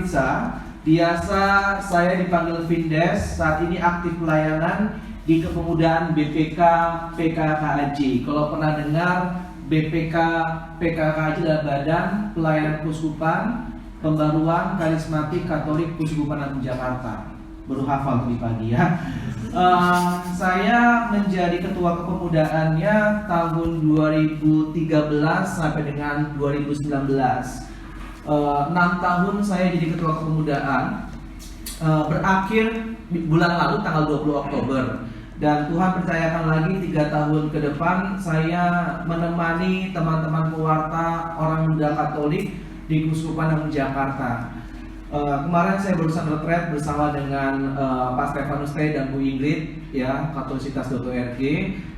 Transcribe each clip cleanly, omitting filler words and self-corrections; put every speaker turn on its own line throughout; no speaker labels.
Pratitsa. Biasa saya dipanggil Vindes. Saat ini aktif pelayanan di kepemudaan BPK PKKAJ. Kalau pernah dengar, BPK PKKAJ adalah Badan Pelayanan Keuskupan Pembaruan Karismatik Katolik Keuskupan Agung Jakarta. Baru hafal tadi pagi ya. Saya menjadi ketua kepemudaannya tahun 2013 sampai dengan 2019. 6 tahun saya jadi ketua kepemudaan. Berakhir bulan lalu tanggal 20 Oktober. Dan Tuhan percayakan lagi 3 tahun ke depan saya menemani teman-teman pewarta orang muda Katolik di Keuskupan Agung Jakarta. Kemarin saya barusan retret bersama dengan Pak Stefanus T dan Bu Ingrid ya, katolisitas.org.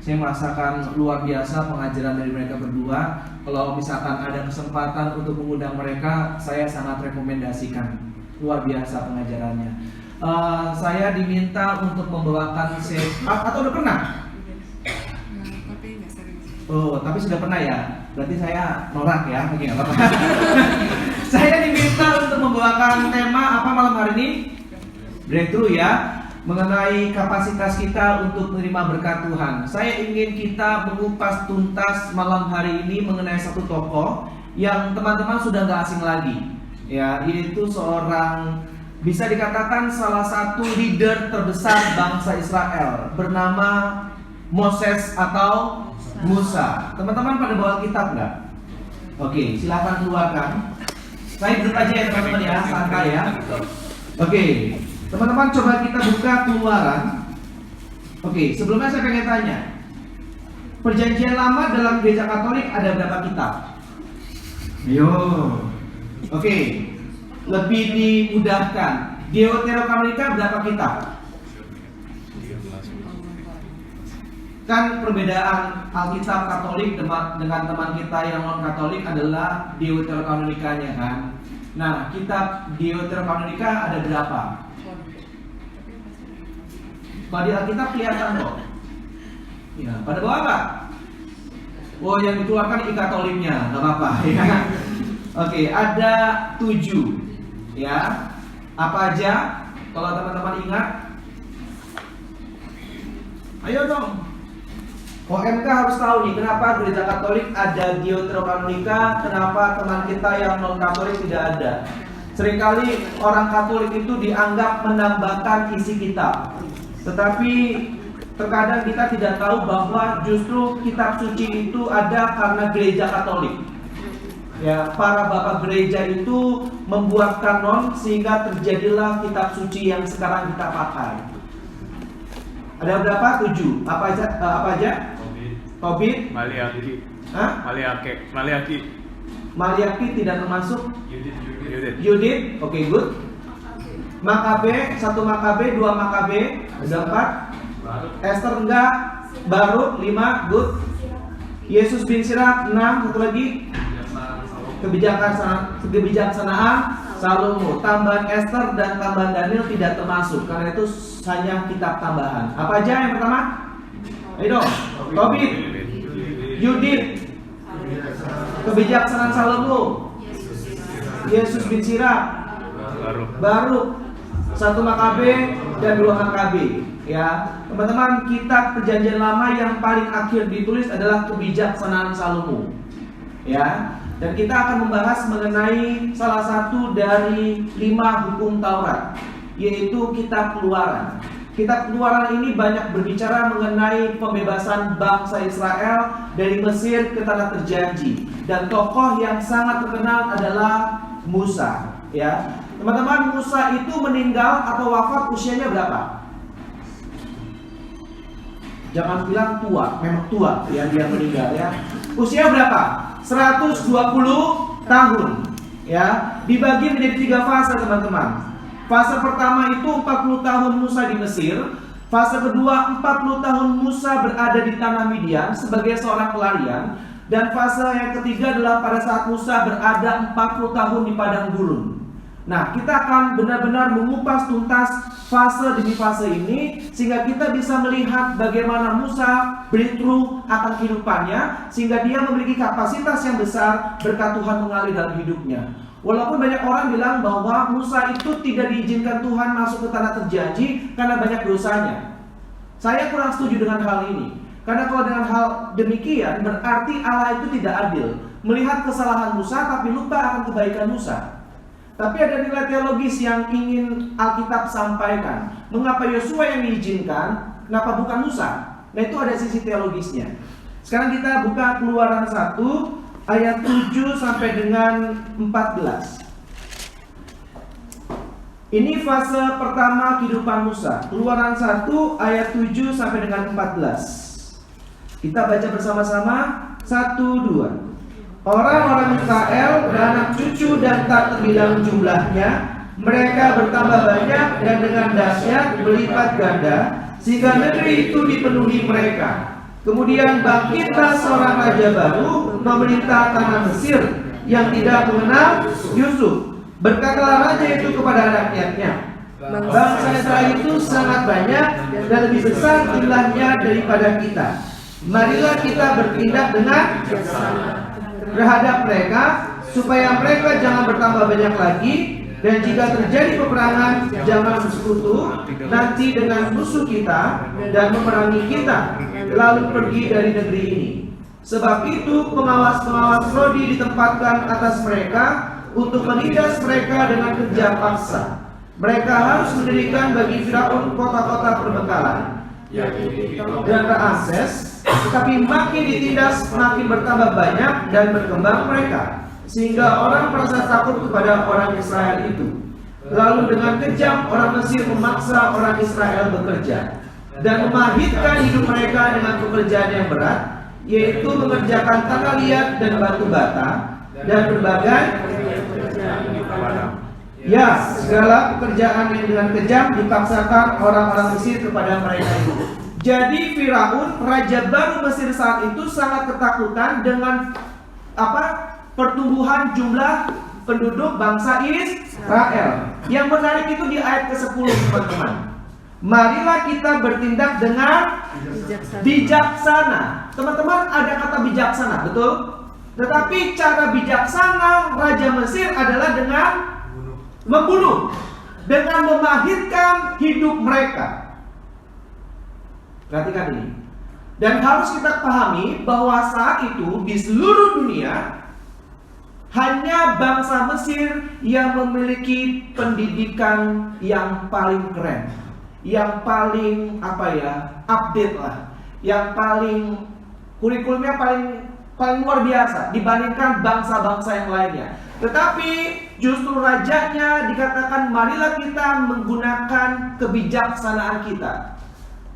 Saya merasakan luar biasa pengajaran dari mereka berdua. Kalau misalkan ada kesempatan untuk mengundang mereka, saya sangat rekomendasikan. Luar biasa pengajarannya. Saya diminta untuk membawakan atau udah pernah?
Tapi nggak sering.
Oh, tapi sudah pernah ya? Berarti saya norak ya, mungkin apa? Saya diminta untuk membawakan tema apa malam hari ini? Breakthrough ya, mengenai kapasitas kita untuk menerima berkat Tuhan. Saya ingin kita mengupas tuntas malam hari ini mengenai satu tokoh yang teman-teman sudah nggak asing lagi, ya, yaitu seorang bisa dikatakan salah satu leader terbesar bangsa Israel bernama Moses atau Musa. Teman-teman pada bawa kitab nggak? Oke, silakan keluarkan. Saya duduk aja ya teman-teman ya, santai ya. Oke, teman-teman coba kita buka Keluaran. Oke, sebelumnya saya pengen tanya, Perjanjian Lama dalam Gereja Katolik ada berapa kitab? Ayo. Oke, lebih dimudahkan. Deuterokanonika berapa kitab? Kan perbedaan Alkitab Katolik dengan teman kita yang non Katolik adalah Deuterokanonikanya kan. Nah, kitab Deuterokanonika ada berapa? Kalau di Alkitab kelihatan kok. Ya, pada bawah apa? Oh, yang dikeluarkan I-Katoliknya, nggak apa-apa ya. Oke, ada 7 ya. Apa aja? Kalau teman-teman ingat, ayo dong. OMK harus tahu nih, kenapa Gereja Katolik ada Deuterokanonika, kenapa teman kita yang non Katolik tidak ada. Seringkali orang Katolik itu dianggap menambahkan isi kitab, tetapi terkadang kita tidak tahu bahwa justru kitab suci itu ada karena Gereja Katolik. Ya, para bapak gereja itu membuat kanon sehingga terjadilah kitab suci yang sekarang kita pakai. Ada berapa? 7. Apa aja? Tobit,
Maliaki.
Hah? Maliaki tidak termasuk. Yudit, oke, good. Makabe, 1 Makabe, 2 Makabe, ada 4. Esther enggak. Barut 5, good. Yesus bin Sirak 6, satu lagi. Kebijaksanaan Salomo. Tambahan Esther dan tambahan Daniel tidak termasuk, karena itu hanya kitab tambahan. Apa aja yang pertama? Ayo dong. Tobit, Yudit, kebijaksanaan Salomo, Yesus bin Sirak, Baruk, 1 Makabe dan 2 Makabe. Ya, teman-teman, kitab Perjanjian Lama yang paling akhir ditulis adalah kebijaksanaan Salomo. Ya, dan kita akan membahas mengenai salah satu dari 5 hukum Taurat, yaitu kitab Keluaran. Kitab Keluaran ini banyak berbicara mengenai pembebasan bangsa Israel dari Mesir ke tanah terjanji, dan tokoh yang sangat terkenal adalah Musa. Ya, teman-teman, Musa itu meninggal atau wafat usianya berapa? Jangan bilang tua, memang tua ya dia meninggal ya. Usia berapa? 120 tahun. Ya, dibagi menjadi 3 fase teman-teman. Fase pertama itu 40 tahun Musa di Mesir. Fase kedua 40 tahun Musa berada di tanah Midian sebagai seorang pelarian. Dan fase yang ketiga adalah pada saat Musa berada 40 tahun di padang gurun. Nah, kita akan benar-benar mengupas tuntas fase demi fase ini, sehingga kita bisa melihat bagaimana Musa breakthrough akan kehidupannya, sehingga dia memiliki kapasitas yang besar berkat Tuhan mengalir dalam hidupnya. Walaupun banyak orang bilang bahwa Musa itu tidak diizinkan Tuhan masuk ke tanah terjanji karena banyak dosanya. Saya kurang setuju dengan hal ini. Karena kalau dengan hal demikian berarti Allah itu tidak adil, melihat kesalahan Musa tapi lupa akan kebaikan Musa. Tapi ada nilai teologis yang ingin Alkitab sampaikan. Mengapa Yosua yang diizinkan, kenapa bukan Musa? Nah, itu ada sisi teologisnya. Sekarang kita buka Keluaran 1 ayat 7 sampai dengan 14. Ini fase pertama kehidupan Musa. Keluaran 1 ayat 7 sampai dengan 14. Kita baca bersama-sama. 1, 2. Orang-orang Israel beranak cucu dan tak terbilang jumlahnya. Mereka bertambah banyak dan dengan dahsyat berlipat ganda, sehingga negeri itu dipenuhi mereka. Kemudian bangkitlah seorang raja baru memerintah tanah Mesir yang tidak mengenal Yusuf. Berkatalah raja itu kepada rakyatnya, bangsa Israel itu sangat banyak dan lebih besar jumlahnya daripada kita. Marilah kita bertindak dengan terhadap mereka, supaya mereka jangan bertambah banyak lagi. Dan jika terjadi peperangan, jangan bersekutu nanti dengan musuh kita dan memerangi kita, lalu pergi dari negeri ini. Sebab itu pengawas-pengawas Rodi ditempatkan atas mereka untuk menindas mereka dengan kerja paksa. Mereka harus mendirikan bagi Firaun kota-kota perbekalan dan Raamses, tetapi makin ditindas makin bertambah banyak dan berkembang mereka, sehingga orang merasa takut kepada orang Israel itu. Lalu dengan kejam orang Mesir memaksa orang Israel bekerja dan memahitkan hidup mereka dengan pekerjaan yang berat, yaitu mengerjakan tanah liat dan batu bata dan berbagai segala pekerjaan yang dengan kejam dipaksakan orang-orang Mesir kepada mereka itu. Jadi Firaun, raja baru Mesir saat itu, sangat ketakutan dengan pertumbuhan jumlah penduduk bangsa Israel. Yang menarik itu di ayat ke-10, teman-teman. Marilah kita bertindak dengan bijaksana. Teman-teman, ada kata bijaksana, betul? Tetapi cara bijaksana Raja Mesir adalah dengan membunuh, dengan memahitkan hidup mereka. Perhatikan ini. Dan harus kita pahami bahwa saat itu di seluruh dunia hanya bangsa Mesir yang memiliki pendidikan yang paling keren, yang paling update lah, yang paling kurikulumnya paling luar biasa dibandingkan bangsa-bangsa yang lainnya. Tetapi justru rajanya dikatakan marilah kita menggunakan kebijaksanaan kita,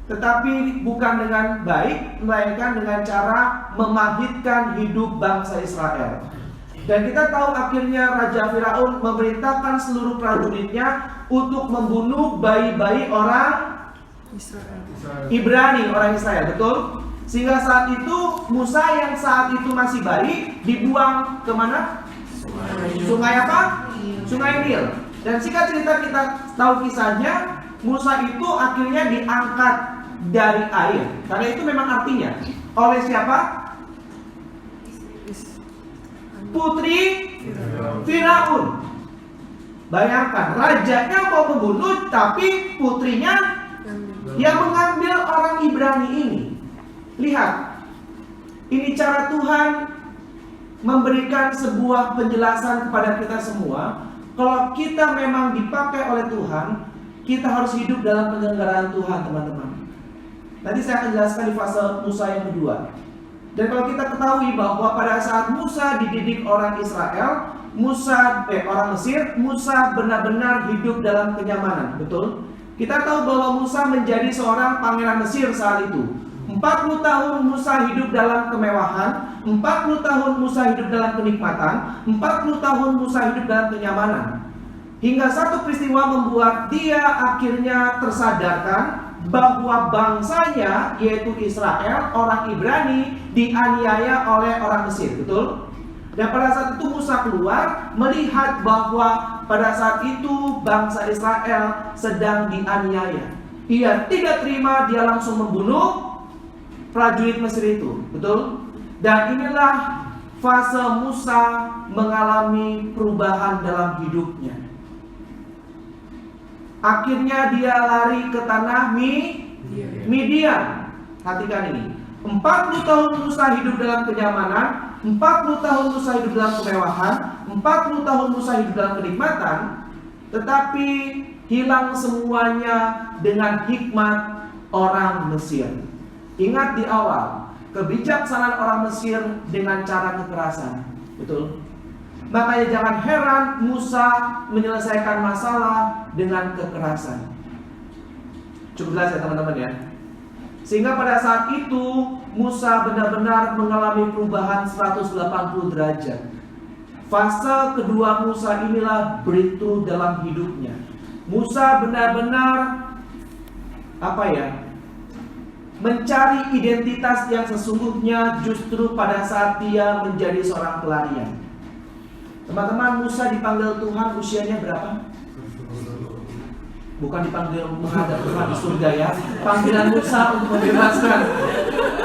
tetapi bukan dengan baik, melainkan dengan cara memahitkan hidup bangsa Israel. Dan kita tahu akhirnya Raja Firaun memerintahkan seluruh prajuritnya untuk membunuh bayi-bayi orang Ibrani, orang Israel, betul? Sehingga saat itu Musa yang saat itu masih bayi dibuang kemana? Sungai apa? Sungai Nil. Dan singkat cerita kita tahu kisahnya, Musa itu akhirnya diangkat dari air. Karena itu memang artinya oleh siapa? Putri Firaun. Bayangkan, rajanya mau membunuh, tapi putrinya yang mengambil orang Ibrani ini. Lihat, ini cara Tuhan memberikan sebuah penjelasan kepada kita semua. Kalau kita memang dipakai oleh Tuhan, kita harus hidup dalam penyelenggaraan Tuhan, teman-teman. Nanti saya akan jelaskan di fase Musa yang kedua. Dan kalau kita ketahui bahwa pada saat Musa dididik orang Israel, orang Mesir, Musa benar-benar hidup dalam kenyamanan, betul? Kita tahu bahwa Musa menjadi seorang pangeran Mesir saat itu. 40 tahun Musa hidup dalam kemewahan, 40 tahun Musa hidup dalam kenikmatan, 40 tahun Musa hidup dalam kenyamanan. Hingga satu peristiwa membuat dia akhirnya tersadarkan bahwa bangsanya, yaitu Israel, orang Ibrani, dianiaya oleh orang Mesir, betul? Dan pada saat itu Musa keluar melihat bahwa pada saat itu bangsa Israel sedang dianiaya. Dia tidak terima, dia langsung membunuh prajurit Mesir itu, betul? Dan inilah fase Musa mengalami perubahan dalam hidupnya. Akhirnya dia lari ke tanah Midian. Perhatikan ini. 40 tahun Musa hidup dalam kenyamanan, 40 tahun Musa hidup dalam kemewahan, 40 tahun Musa hidup dalam kenikmatan, tetapi hilang semuanya dengan hikmat orang Mesir. Ingat di awal, kebijaksanaan orang Mesir dengan cara kekerasan. Betul? Makanya jangan heran Musa menyelesaikan masalah dengan kekerasan. Cukup jelas ya teman-teman ya. Sehingga pada saat itu Musa benar-benar mengalami perubahan 180 derajat. Fase kedua Musa inilah breakthrough dalam hidupnya. Musa benar-benar mencari identitas yang sesungguhnya justru pada saat dia menjadi seorang pelarian. Teman-teman, Musa dipanggil Tuhan usianya berapa? Bukan dipanggil menghadap Tuhan di surga ya. Panggilan Musa untuk membebaskan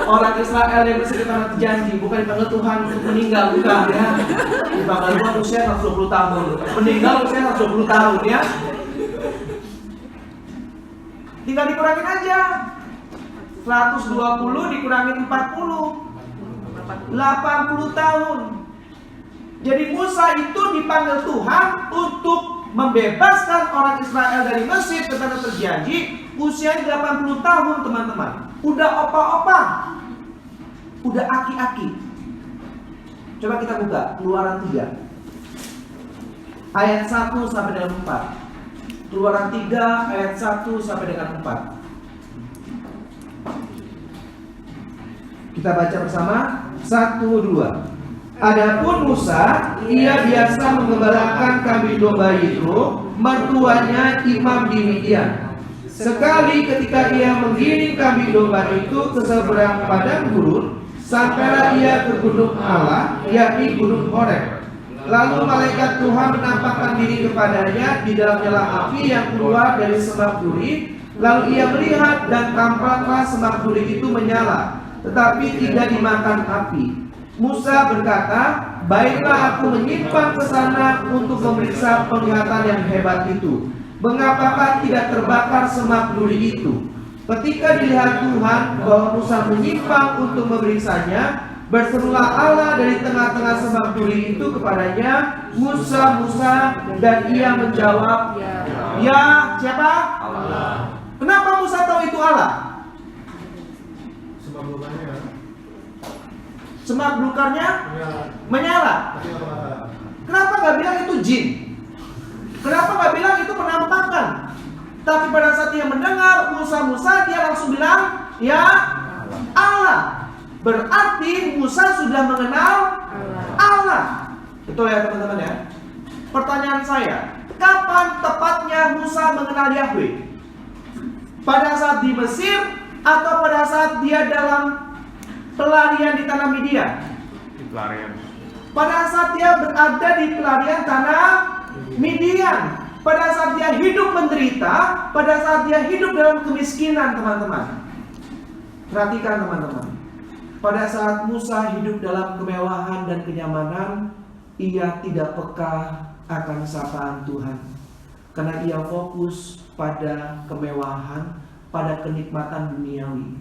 orang Israel yang berada di tanah janji. Bukan dipanggil Tuhan untuk meninggal, bukan ya. Dipanggil Tuhan usia 120 tahun. Meninggal usia 120 tahun ya. Tinggal dikurangin aja. 120 dikurangin 40, 80 tahun. Jadi Musa itu dipanggil Tuhan untuk membebaskan orang Israel dari Mesir ke tanah terjanji. Usianya 80 tahun teman-teman. Udah opa-opa, udah aki-aki. Coba kita buka Keluaran 3 ayat 1 sampai dengan 4. Keluaran 3 ayat 1 sampai dengan 4. Kita baca bersama. 1, 2. Adapun Musa, ia biasa menggembalakan kambing domba itu, mertuanya imam di Midian. Sekali ketika ia menggiring kambing domba itu ke seberang padang gurun, sampailah ia ke gunung Allah, yakni gunung Horeb. Lalu malaikat Tuhan menampakkan diri kepadanya di dalam nyala api yang keluar dari semak duri. Lalu ia melihat dan tampaklah semak duri itu menyala, tetapi tidak dimakan api. Musa berkata, baiklah aku menyimpang ke sana untuk memeriksa penglihatan yang hebat itu. Mengapakah tidak terbakar semak duri itu? Ketika dilihat Tuhan bahwa Musa menyimpang untuk memeriksanya, berserulah Allah dari tengah-tengah semak duri itu kepadanya, Musa, Musa, dan ia menjawab, ya, siapa? Allah. Kenapa Musa tahu itu Allah? Semak belukarnya menyala. Kenapa gak bilang itu jin? Kenapa gak bilang itu penampakan? Tapi pada saat dia mendengar Musa, dia langsung bilang, ya Allah. Berarti Musa sudah mengenal Allah. Betul ya teman-teman ya? Pertanyaan saya, kapan tepatnya Musa mengenal Yahweh? Pada saat di Mesir atau pada saat dia dalam pelarian di tanah Midian?
Pelarian.
Pada saat dia berada di pelarian tanah Midian, pada saat dia hidup menderita, pada saat dia hidup dalam kemiskinan, teman-teman. Perhatikan teman-teman. Pada saat Musa hidup dalam kemewahan dan kenyamanan, ia tidak peka akan sapaan Tuhan. Karena ia fokus pada kemewahan, pada kenikmatan duniawi.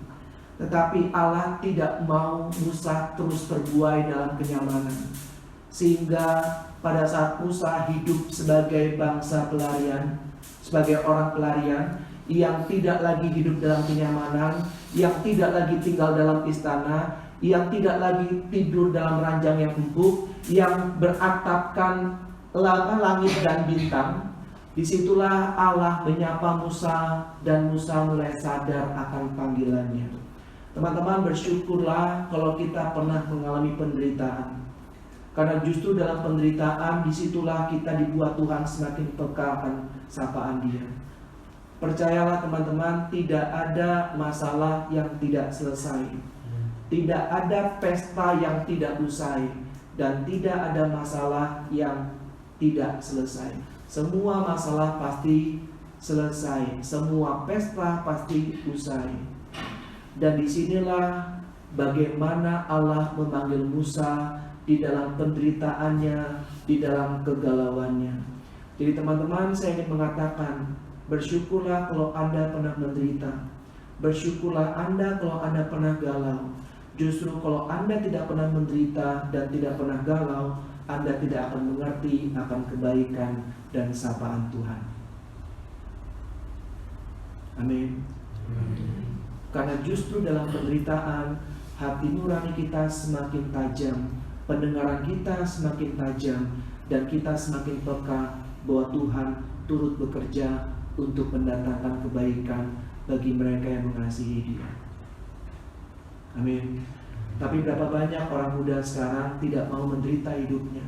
Tetapi Allah tidak mau Musa terus terbuai dalam kenyamanan. Sehingga pada saat Musa hidup sebagai bangsa pelarian, sebagai orang pelarian yang tidak lagi hidup dalam kenyamanan, yang tidak lagi tinggal dalam istana, yang tidak lagi tidur dalam ranjang yang empuk, yang beratapkan langit dan bintang, disitulah Allah menyapa Musa dan Musa mulai sadar akan panggilannya. Teman-teman, bersyukurlah kalau kita pernah mengalami penderitaan. Karena justru dalam penderitaan disitulah kita dibuat Tuhan semakin peka akan sapaan Dia. Percayalah teman-teman, tidak ada masalah yang tidak selesai. Tidak ada pesta yang tidak usai. Dan tidak ada masalah yang tidak selesai. Semua masalah pasti selesai. Semua pesta pasti usai. Dan disinilah bagaimana Allah memanggil Musa di dalam penderitaannya, di dalam kegalauannya. Jadi teman-teman, saya ingin mengatakan, bersyukurlah kalau Anda pernah menderita. Bersyukurlah Anda kalau Anda pernah galau. Justru kalau Anda tidak pernah menderita dan tidak pernah galau, Anda tidak akan mengerti akan kebaikan dan sapaan Tuhan. Amin. Karena justru dalam penderitaan, hati nurani kita semakin tajam, pendengaran kita semakin tajam, dan kita semakin peka bahwa Tuhan turut bekerja untuk mendatangkan kebaikan bagi mereka yang mengasihi Dia. Amin. Tapi berapa banyak orang muda sekarang tidak mau menderita hidupnya.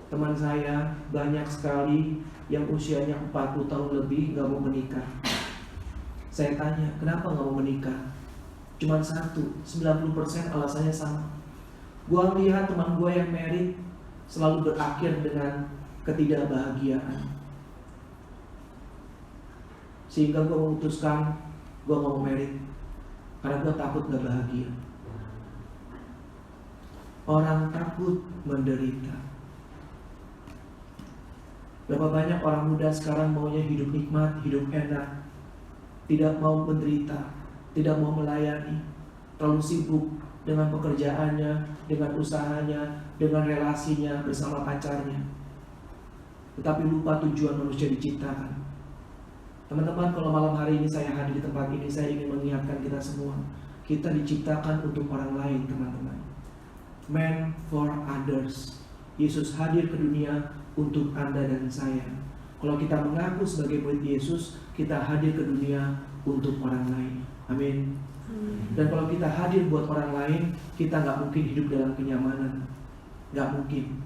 Teman saya banyak sekali yang usianya 40 tahun lebih gak mau menikah. Saya tanya, kenapa gak mau menikah? Cuman satu, 90% alasannya sama. Gua melihat teman gua yang married selalu berakhir dengan ketidakbahagiaan. Sehingga gue memutuskan gue gak mau married, karena gue takut gak bahagia. Orang takut menderita. Berapa banyak orang muda sekarang maunya hidup nikmat, hidup enak, tidak mau menderita, tidak mau melayani, terlalu sibuk dengan pekerjaannya, dengan usahanya, dengan relasinya bersama pacarnya, tetapi lupa tujuan manusia diciptakan. Teman-teman, kalau malam hari ini saya hadir di tempat ini, saya ingin mengingatkan kita semua, kita diciptakan untuk orang lain, teman-teman. Man for others. Yesus hadir ke dunia untuk Anda dan saya. Kalau kita mengaku sebagai murid Yesus, kita hadir ke dunia untuk orang lain. Amin. Dan kalau kita hadir buat orang lain, kita gak mungkin hidup dalam kenyamanan. Gak mungkin.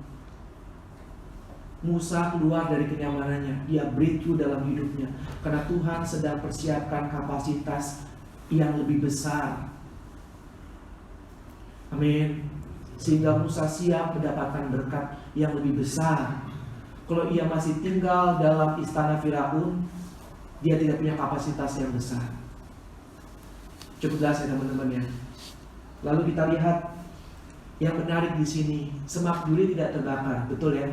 Musa keluar dari kenyamanannya, dia breakthrough dalam hidupnya, karena Tuhan sedang persiapkan kapasitas yang lebih besar. Amin. Sehingga Musa siap mendapatkan berkat yang lebih besar. Kalau ia masih tinggal dalam istana Firaun, dia tidak punya kapasitas yang besar. Cukup jelas ya teman-teman ya. Lalu kita lihat yang menarik di sini, semak duri tidak terbakar, betul ya?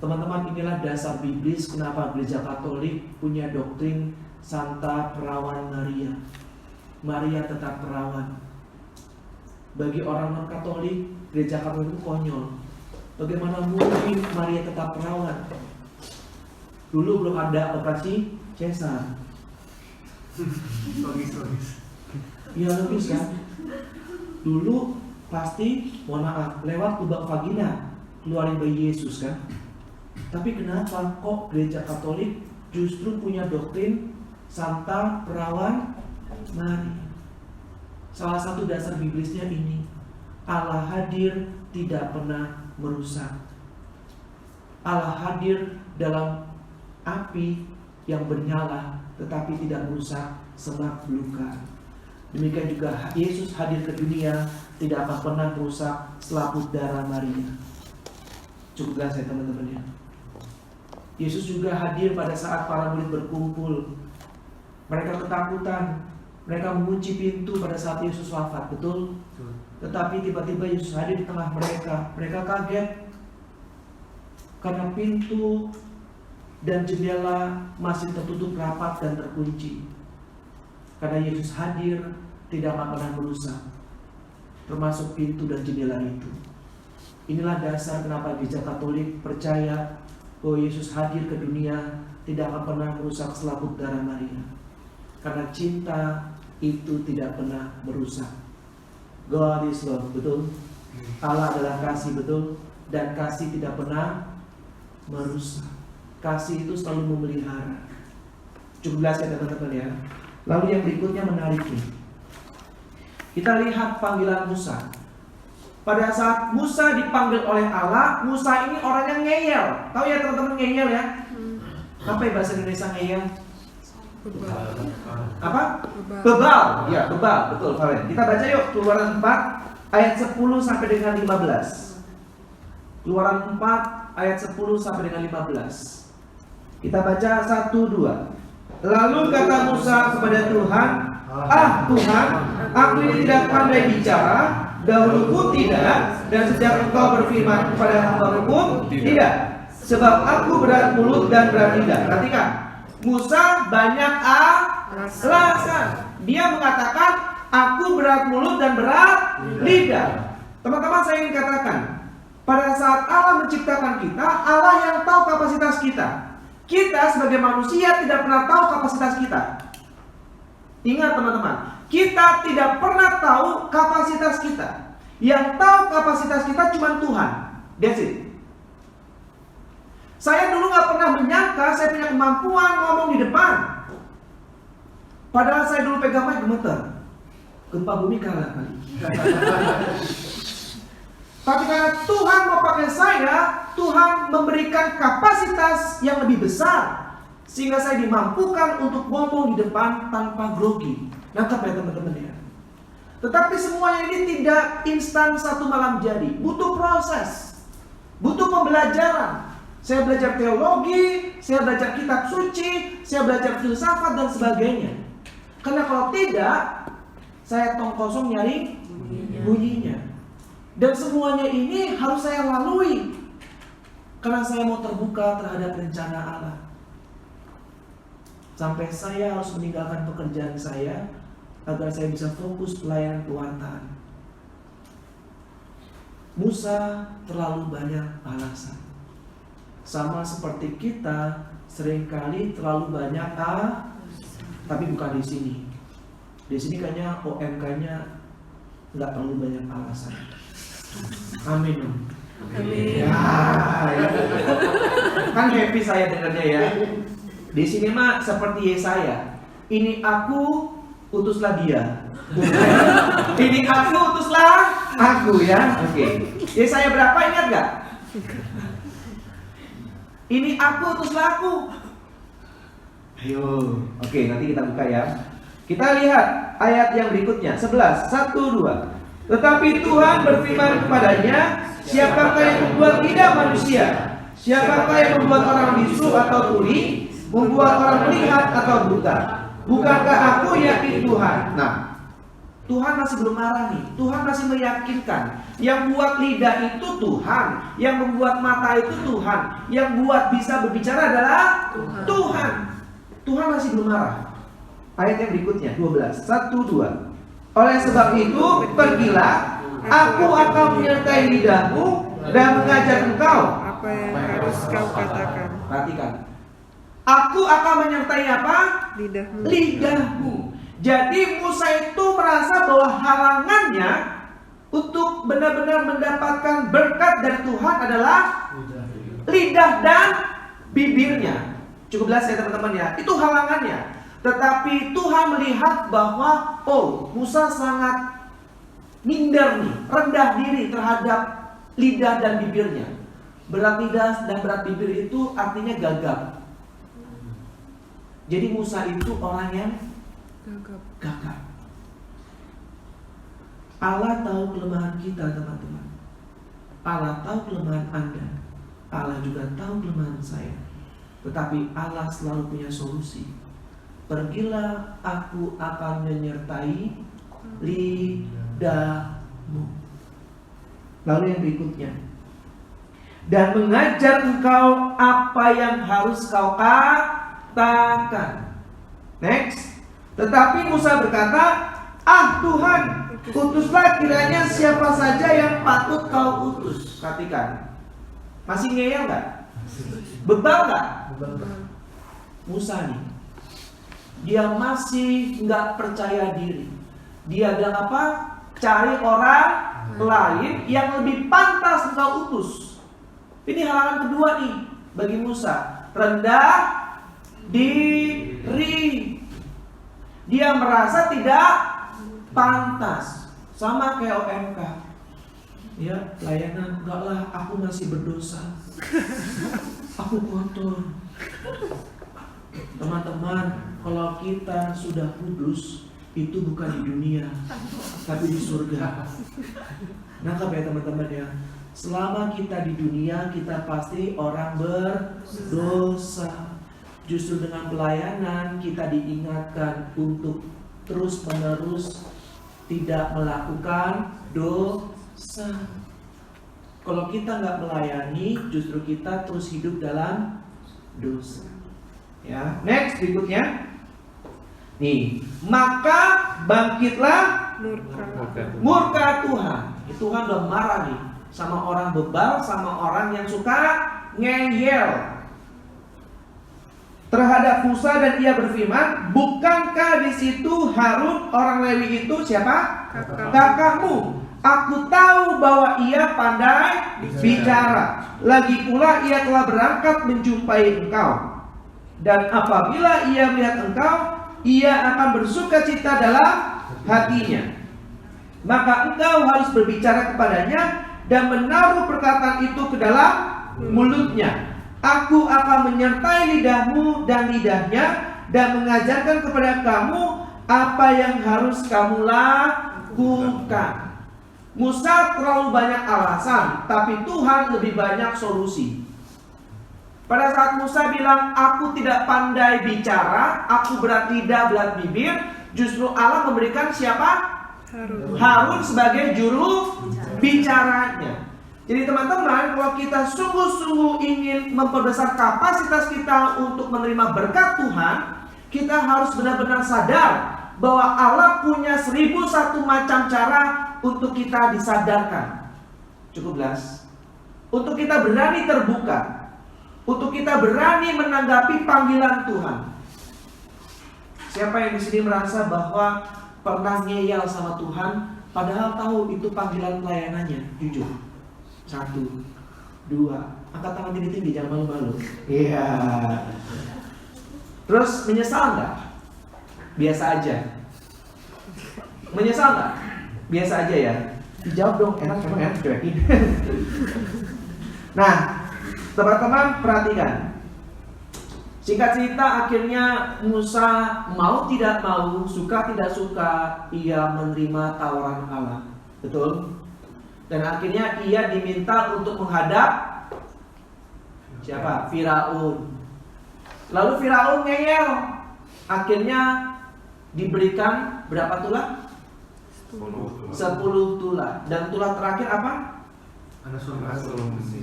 Teman-teman, inilah dasar biblis kenapa Gereja Katolik punya doktrin Santa Perawan Maria. Maria tetap perawan. Bagi orang non-Katolik, Gereja Katolik itu konyol. Bagaimana mungkin Maria tetap perawan? Dulu belum ada operasi cesar. Iya, logis kan? Dulu pasti, mohon maaf, lewat lubang vagina keluarin bayi Yesus kan? Tapi kenapa kok Gereja Katolik justru punya doktrin Santa Perawan Maria? Salah satu dasar biblisnya ini, Allah hadir tidak pernah merusak. Allah hadir dalam api yang bernyala tetapi tidak merusak semak belukar. Demikian juga Yesus hadir ke dunia tidak akan pernah merusak selaput darah Maria. Cukup jelas ya teman-teman ya. Yesus juga hadir pada saat para murid berkumpul. Mereka ketakutan, mereka mengunci pintu pada saat Yesus wafat, betul? Tetapi tiba-tiba Yesus hadir di tengah mereka. Mereka kaget karena pintu dan jendela masih tertutup rapat dan terkunci. Karena Yesus hadir tidak akan pernah merusak, termasuk pintu dan jendela itu. Inilah dasar kenapa Gereja Katolik percaya bahwa Yesus hadir ke dunia tidak akan pernah merusak selaput darah Maria. Karena cinta itu tidak pernah merusak. God is love, betul? Allah adalah kasih, betul? Dan kasih tidak pernah merusak. Kasih itu selalu memelihara. Cukup jelas ya teman-teman ya. Lalu yang berikutnya menarik nih. Kita lihat panggilan Musa. Pada saat Musa dipanggil oleh Allah, Musa ini orang yang ngeyel. Tahu ya teman-teman ngeyel ya? Apa ya bahasa Indonesia ngeyel?
Bebal.
Apa?
Bebal.
Bebal. Ya, bebal. Betul, Valen. Kita baca yuk Keluaran 4 ayat 10 sampai dengan 15. Keluaran 4 ayat 10 sampai dengan 15. Kita baca 1 2. Lalu kata Musa kepada Tuhan, "Ah Tuhan, aku ini tidak pandai bicara Dahulu pun tidak, dan sejak engkau berfirman kepada hamba pun tidak. Sebab aku berat mulut dan berat lidah. Perhatikan, Musa banyak alasan. Dia mengatakan, aku berat mulut dan berat lidah. Teman-teman, saya ingin katakan, pada saat Allah menciptakan kita, Allah yang tahu kapasitas kita. Kita sebagai manusia tidak pernah tahu kapasitas kita. Ingat teman-teman, kita tidak pernah tahu kapasitas kita. Yang tahu kapasitas kita cuma Tuhan. That's it. Saya dulu gak pernah menyangka saya punya kemampuan ngomong di depan. Padahal saya dulu pegang mic gemeter. Gempa bumi kalah kali. Tapi karena Tuhan mau pakai saya, Tuhan memberikan kapasitas yang lebih besar, sehingga saya dimampukan untuk ngomong di depan tanpa grogi. Nangkap ya teman-teman ya. Tetapi semuanya ini tidak instan satu malam jadi. Butuh proses, butuh pembelajaran. Saya belajar teologi, saya belajar kitab suci, saya belajar filsafat dan sebagainya. Karena kalau tidak, saya tong kosong nyari bunyinya. Dan semuanya ini harus saya lalui, karena saya mau terbuka terhadap rencana Allah. Sampai saya harus meninggalkan pekerjaan saya agar saya bisa fokus pelayanan kewartaan. Musa terlalu banyak alasan. Sama seperti kita seringkali terlalu banyak tapi bukan di sini. Di sini kayaknya OMK-nya nggak terlalu banyak alasan. Amin.
Amin.
Ya. Kan happy saya dengarnya ya. Di sini mah seperti Yesaya. Ini aku, utuslah dia. Ini aku, utuslah aku ya. Oke. Yesaya berapa, ingat gak? Ini aku, utuslah aku. Ayo. Oke, nanti kita buka ya. Kita lihat ayat yang berikutnya. 11, 1, 2. Tetapi Tuhan berfirman kepadanya, siapakah yang membuat lidah manusia? Siapakah yang membuat orang bisu atau tuli? Membuat orang melihat atau buta? Bukankah aku yakni Tuhan? Nah, Tuhan masih belum marah nih. Tuhan masih meyakinkan. Yang buat lidah itu Tuhan. Yang membuat mata itu Tuhan. Yang buat bisa berbicara adalah Tuhan. Tuhan masih belum marah. Ayat yang berikutnya 12, 1, 2. Oleh sebab itu, pergilah, aku akan menyertai lidahmu dan mengajar engkau
Apa yang harus kau katakan?
Perhatikan, aku akan menyertai apa?
Lidahmu.
Lidahmu. Jadi Musa itu merasa bahwa halangannya untuk benar-benar mendapatkan berkat dari Tuhan adalah lidah dan bibirnya. Cukup jelas ya teman-teman ya. Itu halangannya. Tetapi Tuhan melihat bahwa Musa sangat minder nih, rendah diri terhadap lidah dan bibirnya. Berat lidah dan berat bibir itu artinya gagap. Jadi Musa itu orang yang gagap. Allah tahu kelemahan kita teman-teman. Allah tahu kelemahan Anda. Allah juga tahu kelemahan saya. Tetapi Allah selalu punya solusi. Pergilah, aku akan menyertai lidahmu. Lalu yang berikutnya, dan mengajar engkau apa yang harus kau katakan. Next. Tetapi Musa berkata, Tuhan, utuslah kiranya siapa saja yang patut kau utus. Perhatikan, masih ngeyel gak? Bebal gak? Musa nih, dia masih nggak percaya diri. Dia bilang apa? Cari orang lain yang lebih pantas engkau utus. Ini halangan kedua nih bagi Musa. Rendah diri. Dia merasa tidak pantas. Sama kayak OMK. Ya, layanan enggak lah, aku masih berdosa. Aku kotor. Teman-teman, kalau kita sudah kudus, itu bukan di dunia, tapi di surga. Nangkap ya teman-teman ya. Selama kita di dunia, kita pasti orang berdosa. Justru dengan pelayanan, kita diingatkan untuk terus-menerus tidak melakukan dosa. Kalau kita nggak melayani, justru kita terus hidup dalam dosa. Ya, next berikutnya. Nih, maka bangkitlah murka Tuhan. Tuhan udah marah nih sama orang bebal, sama orang yang suka ngeyel terhadap Musa, dan ia berfirman, bukankah di situ Harun orang Lewi itu siapa? Kakakmu. Aku tahu bahwa ia pandai bicara. Lagi pula ia telah berangkat menjumpai engkau. Dan apabila ia melihat engkau, ia akan bersuka cita dalam hatinya. Maka engkau harus berbicara kepadanya dan menaruh perkataan itu ke dalam mulutnya. Aku akan menyertai lidahmu dan lidahnya dan mengajarkan kepada kamu apa yang harus kamu lakukan. Musa terlalu banyak alasan, tapi Tuhan lebih banyak solusi. Pada saat Musa bilang, aku tidak pandai bicara, aku berat lidah, berat bibir, justru Allah memberikan siapa? Harun sebagai juru bicaranya. Jadi teman-teman, kalau kita sungguh-sungguh ingin memperbesar kapasitas kita untuk menerima berkat Tuhan, kita harus benar-benar sadar bahwa Allah punya 1001 macam cara untuk kita disadarkan. Cukup jelas? Untuk kita berani terbuka, untuk kita berani menanggapi panggilan Tuhan. Siapa yang di sini merasa bahwa pernah ngeyel sama Tuhan, padahal tahu itu panggilan pelayanannya? Jujur. 1, 2, angkat tangan tinggi-tinggi, jangan malu-malu. Iya. Terus menyesal nggak? Biasa aja. Menyesal nggak? Biasa aja ya. Dijawab dong, enak memang enak cuekin. Nah, teman-teman perhatikan. Singkat cerita, akhirnya Musa mau tidak mau, suka tidak suka, ia menerima tawaran Allah. Betul? Dan akhirnya ia diminta untuk menghadap siapa? Firaun. Lalu Firaun ngeyel. Akhirnya diberikan berapa tulah? 10 tulah. Dan tulah terakhir apa?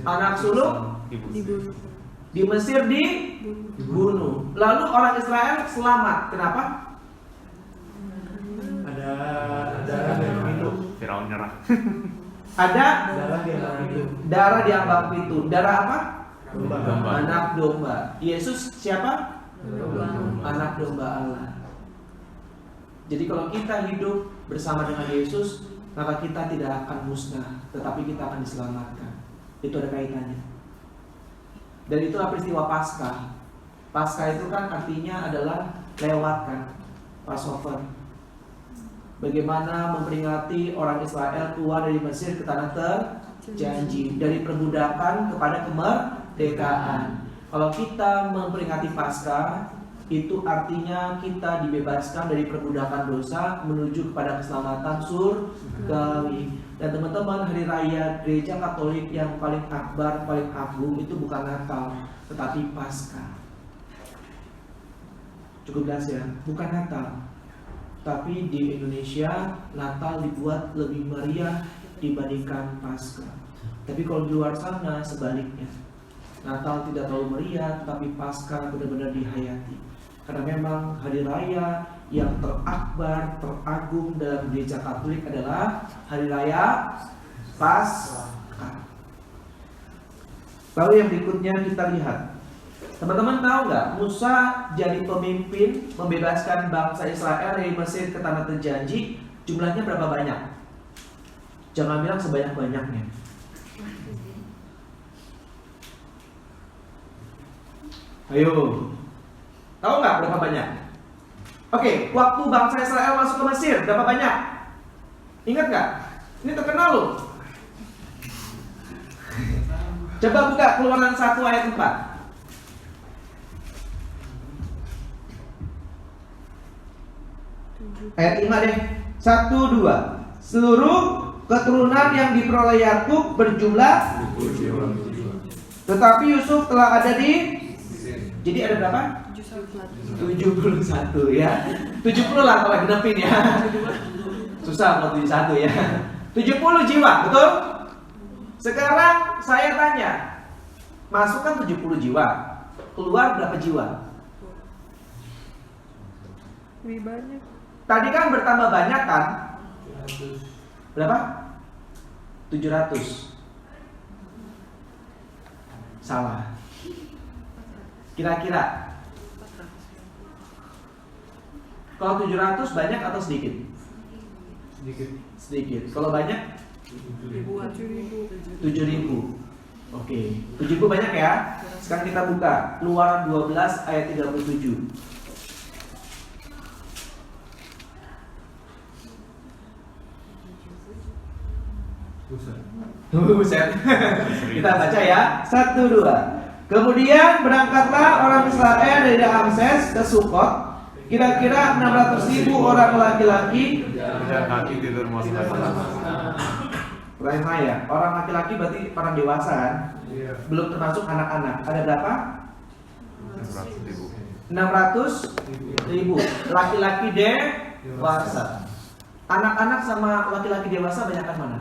Anak sulung di Mesir dibunuh. Lalu orang Israel selamat. Kenapa?
Ada darah hidup.
Firaun nyerah.
Ada
darah
di ambang pintu. Darah apa?
domba.
Anak domba. Yesus siapa? Anak domba Allah. Jadi kalau kita hidup bersama dengan Yesus, maka kita tidak akan musnah, tetapi kita akan diselamatkan. Itu ada kaitannya. Dan itulah peristiwa Paskah. Paskah itu kan artinya adalah lewatkan, Passover. Bagaimana memperingati orang Israel keluar dari Mesir ke tanah terjanji, dari perbudakan kepada kemerdekaan. Kalau kita memperingati Paskah, itu artinya kita dibebaskan dari perbudakan dosa menuju kepada keselamatan surgawi. Dan teman-teman, hari raya gereja Katolik yang paling akbar, paling agung itu bukan Natal, tetapi Paskah. Cukup jelas ya, bukan Natal. Tapi di Indonesia Natal dibuat lebih meriah dibandingkan Paskah. Tapi kalau di luar sana sebaliknya, Natal tidak terlalu meriah, tapi Paskah benar-benar dihayati. Karena memang hari raya yang terakbar, teragung dalam gereja Katolik adalah hari raya Paskah. Lalu yang berikutnya kita lihat. Teman-teman tahu nggak, Musa jadi pemimpin membebaskan bangsa Israel dari Mesir ke tanah terjanji, jumlahnya berapa banyak? Jangan bilang sebanyak-banyaknya. Ayo, tahu nggak berapa banyak? Oke, waktu bangsa Israel masuk ke Mesir berapa banyak? Ingat nggak? Ini terkenal loh. Coba buka Keluaran 1 ayat 4. Ayat 5 deh. 1, 2. Seluruh keturunan yang diperoleh Yakub berjumlah, tetapi Yusuf telah ada di. Jadi ada berapa? 71 ya. 70 lah kalau genepin ya. Susah kalau 71 ya. 70 jiwa, betul? Sekarang saya tanya, masukkan 70 jiwa, keluar berapa jiwa?
Lebih banyak.
Tadi kan bertambah banyak kan? Berapa? 700. Salah. Kira-kira kalau 700 banyak atau sedikit?
Sedikit.
Sedikit. Kalau banyak?
7.000.
7.000. Oke, 7.000 banyak ya. Sekarang kita buka Keluaran 12 ayat 37. Buset. Kita baca ya. 1, 2. Kemudian berangkatlah orang Israel dari Ramses ke Sukot. Kira-kira 600.000 orang laki-laki.
Kaki tidur masuk
Lain saya, orang laki-laki berarti orang dewasa kan?
Iya.
Belum termasuk anak-anak. Ada berapa?
600.000.
600.000 laki-laki dewasa. Anak-anak sama laki-laki dewasa banyakan mana?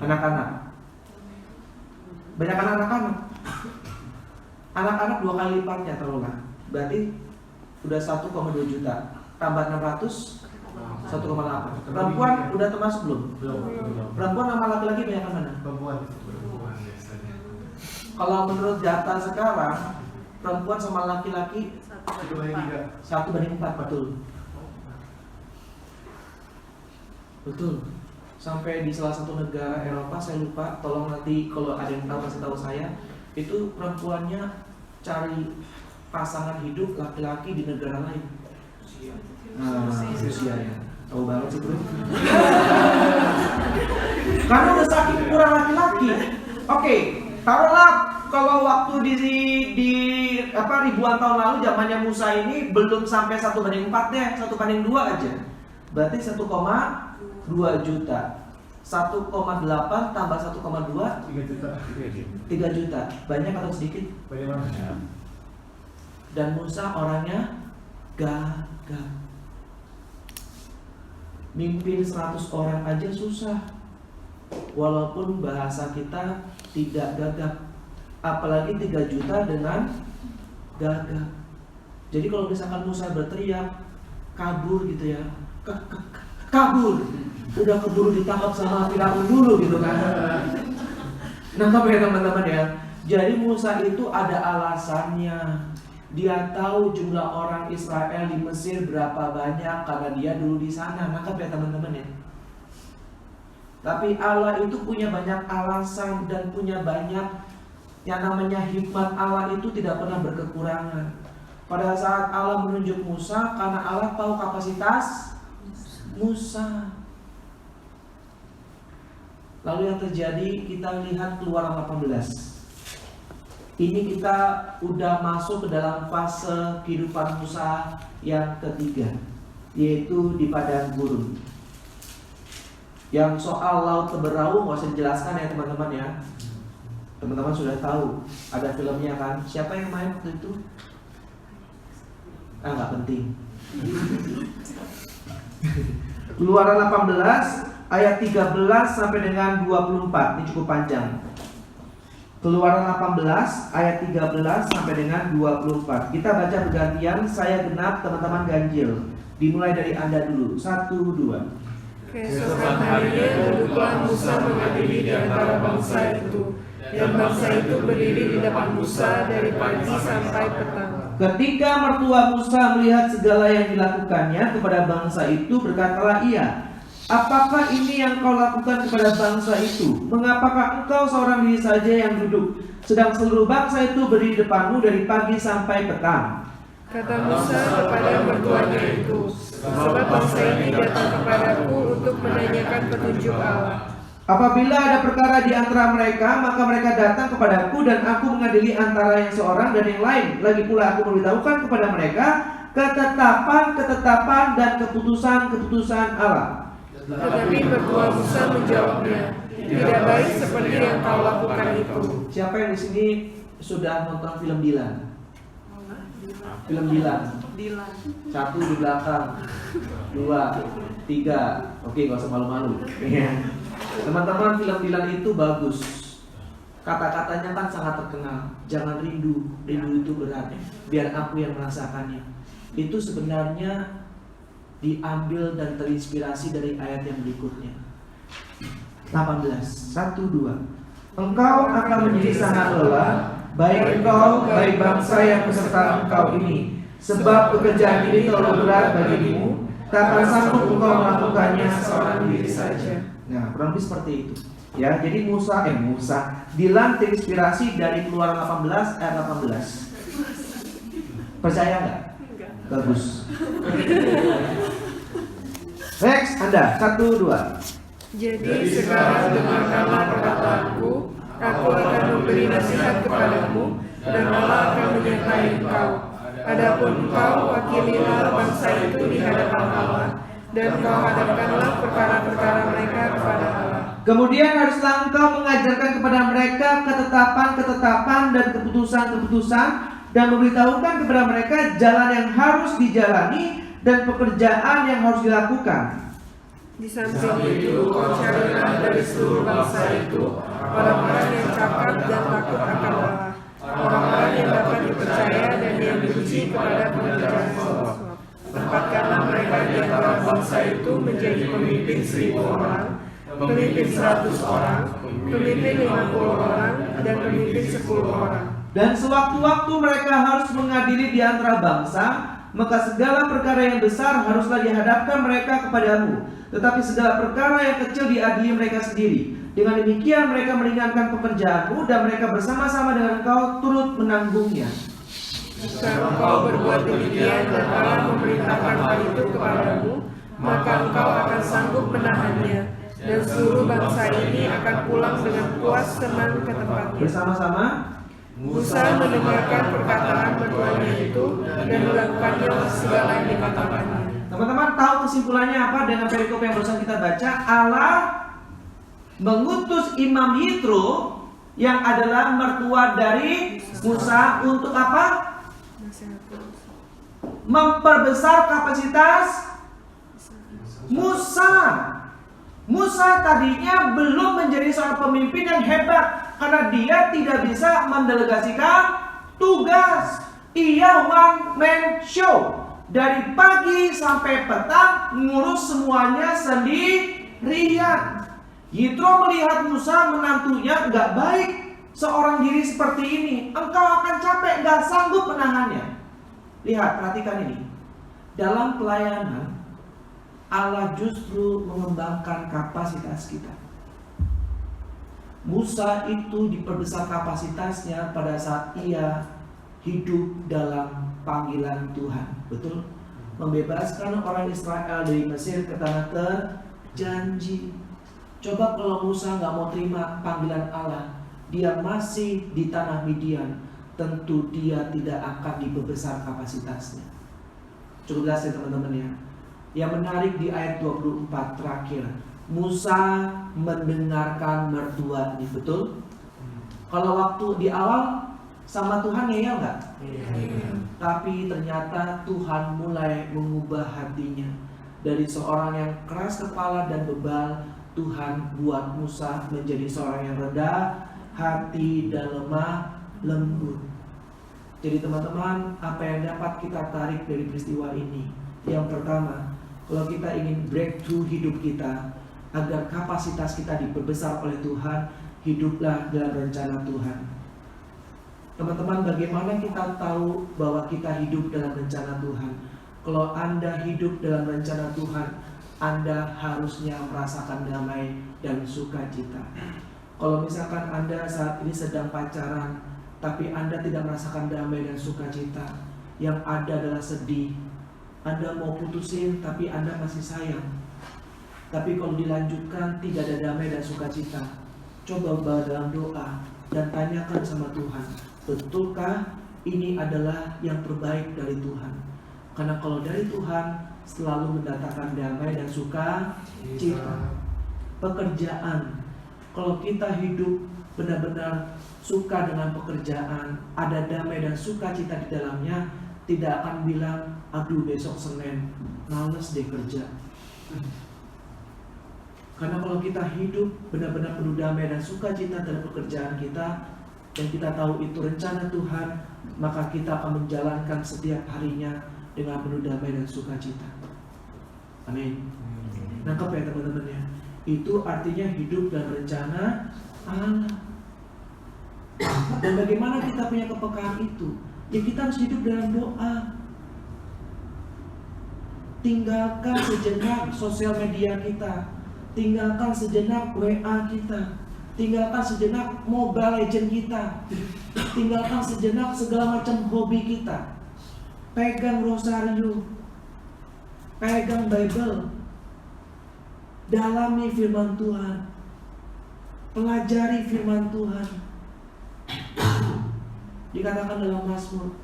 Anak-anak. Banyakan anak-anak. Anak-anak 2 kali lipatnya taruhlah. Berarti udah 1,2 juta. Tambah 600 1,8. Perempuan udah termasuk belum?
Belum.
Perempuan sama laki-laki banyakan mana?
Perempuan biasanya.
Kalau menurut data sekarang, perempuan sama laki-laki 1/3. Betul. Betul. Sampai di salah satu negara Eropa, saya lupa, tolong nanti kalau ada yang tahu kasih tahu saya, itu perempuannya cari pasangan hidup laki-laki di negara lain. Rusia ya. Tahu banget sih bro. Karena udah saking kurang laki-laki. Oke, taruhlah kalau waktu di ribuan tahun lalu zamannya Musa ini belum sampai 1/4 deh, 1/2 aja. Berarti 1,2 juta. 1,8 tambah 1,2
3 juta.
3 juta. Banyak atau sedikit?
Banyak banget.
Dan Musa orangnya gagah. Mimpin 100 orang aja susah. Walaupun bahasa kita tidak gagah, apalagi 3 juta dengan gagah. Jadi kalau misalkan Musa berteriak kabur gitu ya, kabur, udah keburu ditangkap sama Firaun dulu gitu kan. Nangkap ya teman-teman ya. Jadi Musa itu ada alasannya. Dia tahu jumlah orang Israel di Mesir berapa banyak karena dia dulu di sana. Nangkap ya teman-teman ya. Tapi Allah itu punya banyak alasan dan punya banyak yang namanya hikmat. Allah itu tidak pernah berkekurangan. Pada saat Allah menunjuk Musa, karena Allah tahu kapasitas Musa. Lalu yang terjadi, kita lihat Keluaran 18. Ini kita udah masuk ke dalam fase kehidupan Musa yang ketiga, yaitu di padang gurun. Yang soal laut Teberau nggak usah dijelaskan ya teman-teman ya. Teman-teman sudah tahu, ada filmnya kan. Siapa yang main waktu itu? Nggak penting. Keluaran 18 ayat 13 sampai dengan 24. Ini cukup panjang. Keluaran 18 ayat 13 sampai dengan 24. Kita baca bergantian, saya genap, teman-teman ganjil. Dimulai dari Anda dulu. 1, 2.
Keesokan harinya duduklah Musa mengadili di antara bangsa itu, dan bangsa itu berdiri di depan Musa dari pagi sampai petang.
Ketika mertua Musa melihat segala yang dilakukannya kepada bangsa itu, berkatalah ia, apakah ini yang kau lakukan kepada bangsa itu? Mengapakah engkau seorang diri saja yang duduk, sedang seluruh bangsa itu berdiri di depanmu dari pagi sampai petang?
Kata Musa kepada mertuanya itu, sebab bangsa ini datang kepadaku untuk menanyakan petunjuk Allah.
Apabila ada perkara di antara mereka, maka mereka datang kepadaku dan aku mengadili antara yang seorang dan yang lain. Lagi pula aku memberitahukan kepada mereka ketetapan dan keputusan Allah.
Tetapi mertua Musa menjawabnya, tidak baik seperti yang kau lakukan itu.
Siapa yang di sini sudah nonton film Dilan? Film Dilan. 1 di belakang, 2, 3. Oke, gak usah malu-malu. Teman-teman, film Dilan itu bagus. Kata-katanya kan sangat terkenal. Jangan rindu, rindu itu berat. Biar aku yang merasakannya. Itu sebenarnya diambil dan terinspirasi dari ayat yang berikutnya. 18, 1, 2. Engkau akan menjadi sangat lelah, baik engkau, baik bangsa yang beserta engkau ini. Sebab pekerjaan ini terlalu berat bagimu, takkan sanggup engkau melakukannya seorang diri saja. Nah, kurang lebih seperti itu. Ya, jadi Musa, Dilan terinspirasi dari Keluaran 18 ayat 18. Percaya nggak? Bagus. Next, Anda 1, 2.
Jadi sekarang dengarkanlah perkataanku, aku akan memberi nasihat kepadamu, dan Allah akan menyertai engkau. Adapun engkau, wakililah bangsa itu di hadapan Allah, dan kau hadapkanlah perkara-perkara mereka kepada Allah.
Kemudian haruslah engkau mengajarkan kepada mereka ketetapan-ketetapan dan keputusan-keputusan, dan memberitahukan kepada mereka jalan yang harus dijalani dan pekerjaan yang harus dilakukan.
Di samping itu, kau carilah dari seluruh bangsa itu orang-orang yang cakap dan takut akan Allah, orang-orang yang dapat dipercaya dan yang benci kepada pekerjaan suap. Tempatkanlah mereka di antara bangsa itu menjadi pemimpin 1.000 orang, pemimpin 100 orang, pemimpin 50 orang, dan pemimpin 10 orang.
Dan sewaktu-waktu mereka harus mengadili di antara bangsa, maka segala perkara yang besar haruslah dihadapkan mereka kepadamu, tetapi segala perkara yang kecil diadili mereka sendiri. Dengan demikian mereka meringankan pekerjaanmu, dan mereka bersama-sama dengan engkau turut menanggungnya.
Jika engkau berbuat demikian dan Allah memerintahkan hal itu kepadamu, maka engkau akan sanggup menahannya, dan seluruh bangsa ini akan pulang dengan puas senang ke tempatnya.
Bersama-sama
Musa mendengarkan perkataan mertuanya itu dan melakukannya segala yang dikatakannya.
teman-teman tahu kesimpulannya apa dengan perikop yang barusan kita baca? Allah mengutus Imam Yitro yang adalah mertua dari Musa untuk apa? Memperbesar kapasitas Musa. Musa tadinya belum menjadi seorang pemimpin yang hebat karena dia tidak bisa mendelegasikan tugas. Ia one man show. Dari pagi sampai petang ngurus semuanya sendirian. Yitro melihat Musa menantunya nggak baik seorang diri seperti ini. Engkau akan capek, nggak sanggup menahannya. Lihat, perhatikan ini. Dalam pelayanan Allah justru mengembangkan kapasitas kita. Musa itu diperbesar kapasitasnya pada saat ia hidup dalam panggilan Tuhan. Betul? Membebaskan orang Israel dari Mesir ke tanah terjanji. Coba kalau Musa nggak mau terima panggilan Allah, dia masih di tanah Midian, tentu dia tidak akan diperbesar kapasitasnya. Cukup jelas ya teman-teman ya. Yang menarik di ayat 24 terakhir, Musa mendengarkan mertuanya, betul? Kalau waktu di awal sama Tuhan ya enggak? Tapi ternyata Tuhan mulai mengubah hatinya. Dari seorang yang keras kepala dan bebal, Tuhan buat Musa menjadi seorang yang rendah hati dan lemah lembut. Jadi teman-teman, apa yang dapat kita tarik dari peristiwa ini? Yang pertama, kalau kita ingin breakthrough hidup kita, agar kapasitas kita diperbesar oleh Tuhan, hiduplah dalam rencana Tuhan. Teman-teman, bagaimana kita tahu bahwa kita hidup dalam rencana Tuhan? Kalau Anda hidup dalam rencana Tuhan, Anda harusnya merasakan damai dan sukacita. Kalau misalkan Anda saat ini sedang pacaran, tapi Anda tidak merasakan damai dan sukacita, yang ada adalah sedih. Anda mau putusin tapi Anda masih sayang. Tapi kalau dilanjutkan tidak ada damai dan sukacita. Coba bawa dalam doa dan tanyakan sama Tuhan, betulkah ini adalah yang terbaik dari Tuhan? Karena kalau dari Tuhan selalu mendatangkan damai dan sukacita. Pekerjaan, kalau kita hidup benar-benar suka dengan pekerjaan, ada damai dan sukacita di dalamnya, tidak akan bilang, aduh besok Senin, males deh kerja. Karena kalau kita hidup benar-benar penuh damai dan sukacita dalam pekerjaan kita, dan kita tahu itu rencana Tuhan, maka kita akan menjalankan setiap harinya dengan penuh damai dan sukacita. Amin. Nangkep ya teman-teman ya? Itu artinya hidup dalam rencana Allah. Dan bagaimana kita punya kepekaan itu? Ya kita harus hidup dalam doa. Tinggalkan sejenak sosial media kita, tinggalkan sejenak WA kita, tinggalkan sejenak Mobile Legend kita, tinggalkan sejenak segala macam hobi kita. Pegang rosario, pegang Bible, dalami firman Tuhan, pelajari firman Tuhan. Dikatakan dalam Mazmur,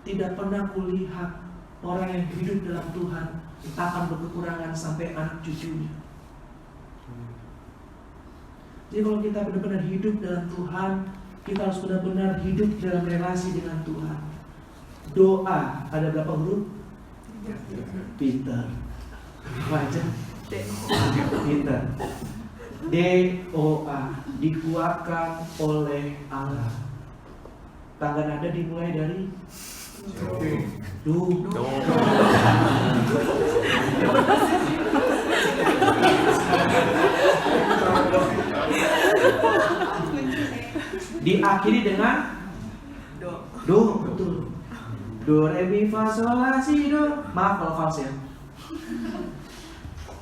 tidak pernah kulihat orang yang hidup dalam Tuhan akan berkekurangan sampai anak cucunya. Jadi kalau kita benar-benar hidup dalam Tuhan, kita harus benar-benar hidup dalam relasi dengan Tuhan. Doa, ada berapa huruf? Peter. Baca. Peter. D-O-A, dikuatkan oleh Allah. Tangga nada dimulai dari Do. Diakhiri dengan Do, betul. Do, re, mi, fa, sol, la, si, do. Maaf kalau fals ya.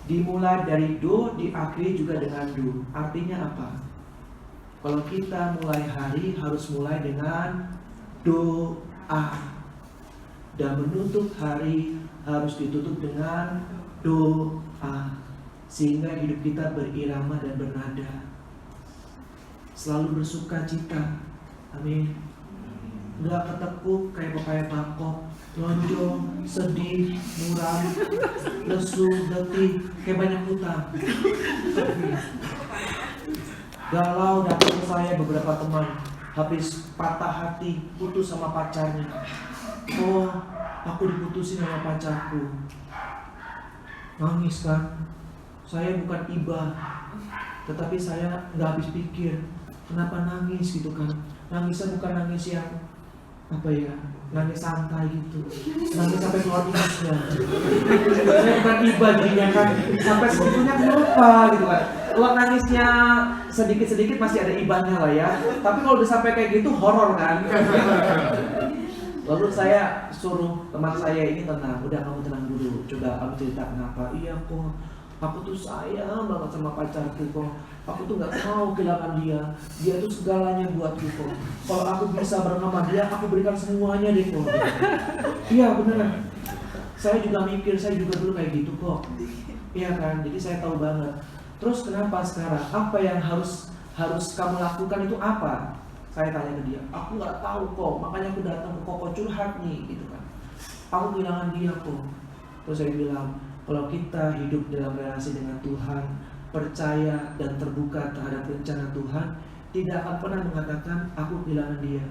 Dimulai dari do, diakhiri juga dengan do. Artinya apa? Kalau kita mulai hari harus mulai dengan doa. Dan menutup hari harus ditutup dengan doa. Sehingga hidup kita berirama dan bernada. Selalu bersuka cita. Amin. Enggak ketekuk kayak pepaya mangkok, lonjong, sedih, muram, lesu, letih, kayak banyak hutang. Galau datang ke saya beberapa teman, habis patah hati, putus sama pacarnya. Oh, aku diputusin sama pacarku. Nangis kan? Saya bukan iba, tetapi saya nggak habis pikir kenapa nangis gitu kan. Nangisnya bukan nangis yang apa ya, nangis santai gitu, nangis sampai keluar ingasnya. Saya bukan iba jadinya kan, sampai segitunya kenapa gitu kan. Kalau nangisnya sedikit-sedikit masih ada ibanya lah ya, tapi kalau udah sampai kayak gitu horor kan. Lalu saya suruh teman saya ini tenang, udah kamu tenang dulu, coba kamu cerita kenapa. Iya kok, aku tuh sayang banget sama pacarku kok. Aku tuh gak mau kehilangan dia. Dia tuh segalanya buatku kok. Kalau aku bisa bareng sama dia, aku berikan semuanya deh kok. Iya bener. Saya juga mikir, saya juga dulu kayak gitu kok. Iya kan, jadi saya tahu banget. Terus kenapa sekarang? Apa yang harus kamu lakukan itu apa? Saya tanya ke dia. Aku gak tahu kok, makanya aku datang ke Koko curhat nih gitu kan. Aku kehilangan dia kok. Terus saya bilang, kalau kita hidup dalam relasi dengan Tuhan, percaya dan terbuka terhadap rencana Tuhan, tidak akan pernah mengatakan aku kehilangan dia,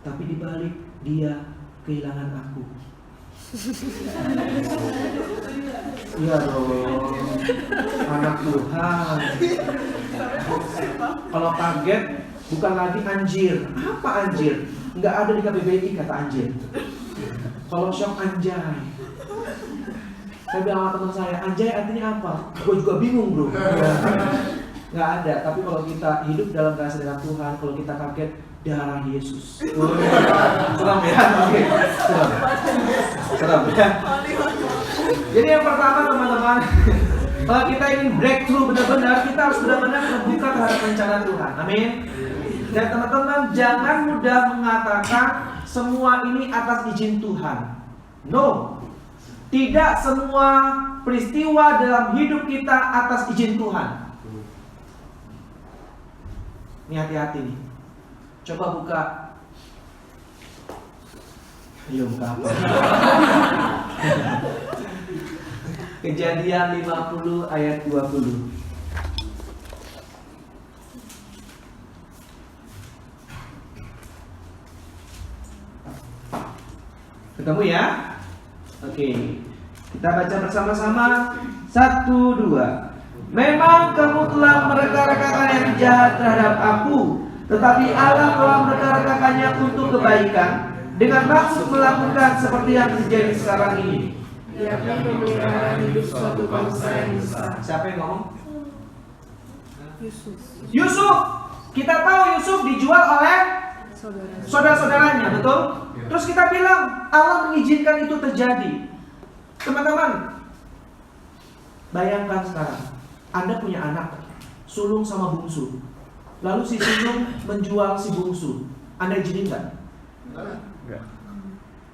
tapi dibalik dia kehilangan aku. Iya dong, anak Tuhan. Kalau kaget, bukan lagi anjir. Apa anjir? Nggak ada di KBBI kata anjir. Kalau shock anjay. Saya bilang sama teman saya, anjay artinya apa? Gue juga bingung bro. Nggak ada, tapi kalau kita hidup dalam relasi dengan Tuhan, kalau kita kaget, darah Yesus. Seram ya? Oke. Seram ya? Jadi yang pertama teman-teman, kalau kita ingin breakthrough benar-benar, kita harus benar-benar terbuka terhadap rencana Tuhan. Amin. Dan teman-teman jangan mudah mengatakan semua ini atas izin Tuhan. No. Tidak semua peristiwa dalam hidup kita atas izin Tuhan. Ini hati-hati nih. Coba buka. Ayo buka apa? Kejadian 50 ayat 20. Ketemu ya? Oke. Kita baca bersama-sama. 1, 2. Memang kamu telah mereka-rekakan yang jahat terhadap aku, tetapi Allah telah mereka-rekakannya untuk kebaikan, dengan maksud melakukan seperti yang terjadi sekarang ini.
yakni memelihara hidup suatu bangsa yang besar.
Siapa yang ngomong?
Yusuf,
Yusuf. Kita tahu Yusuf dijual oleh
saudara.
saudara-saudaranya, betul? Terus kita bilang Allah mengizinkan itu terjadi. Teman-teman, bayangkan sekarang Anda punya anak, sulung sama bungsu. Lalu si sulung menjual si bungsu. Anda izinin nggak?
Enggak.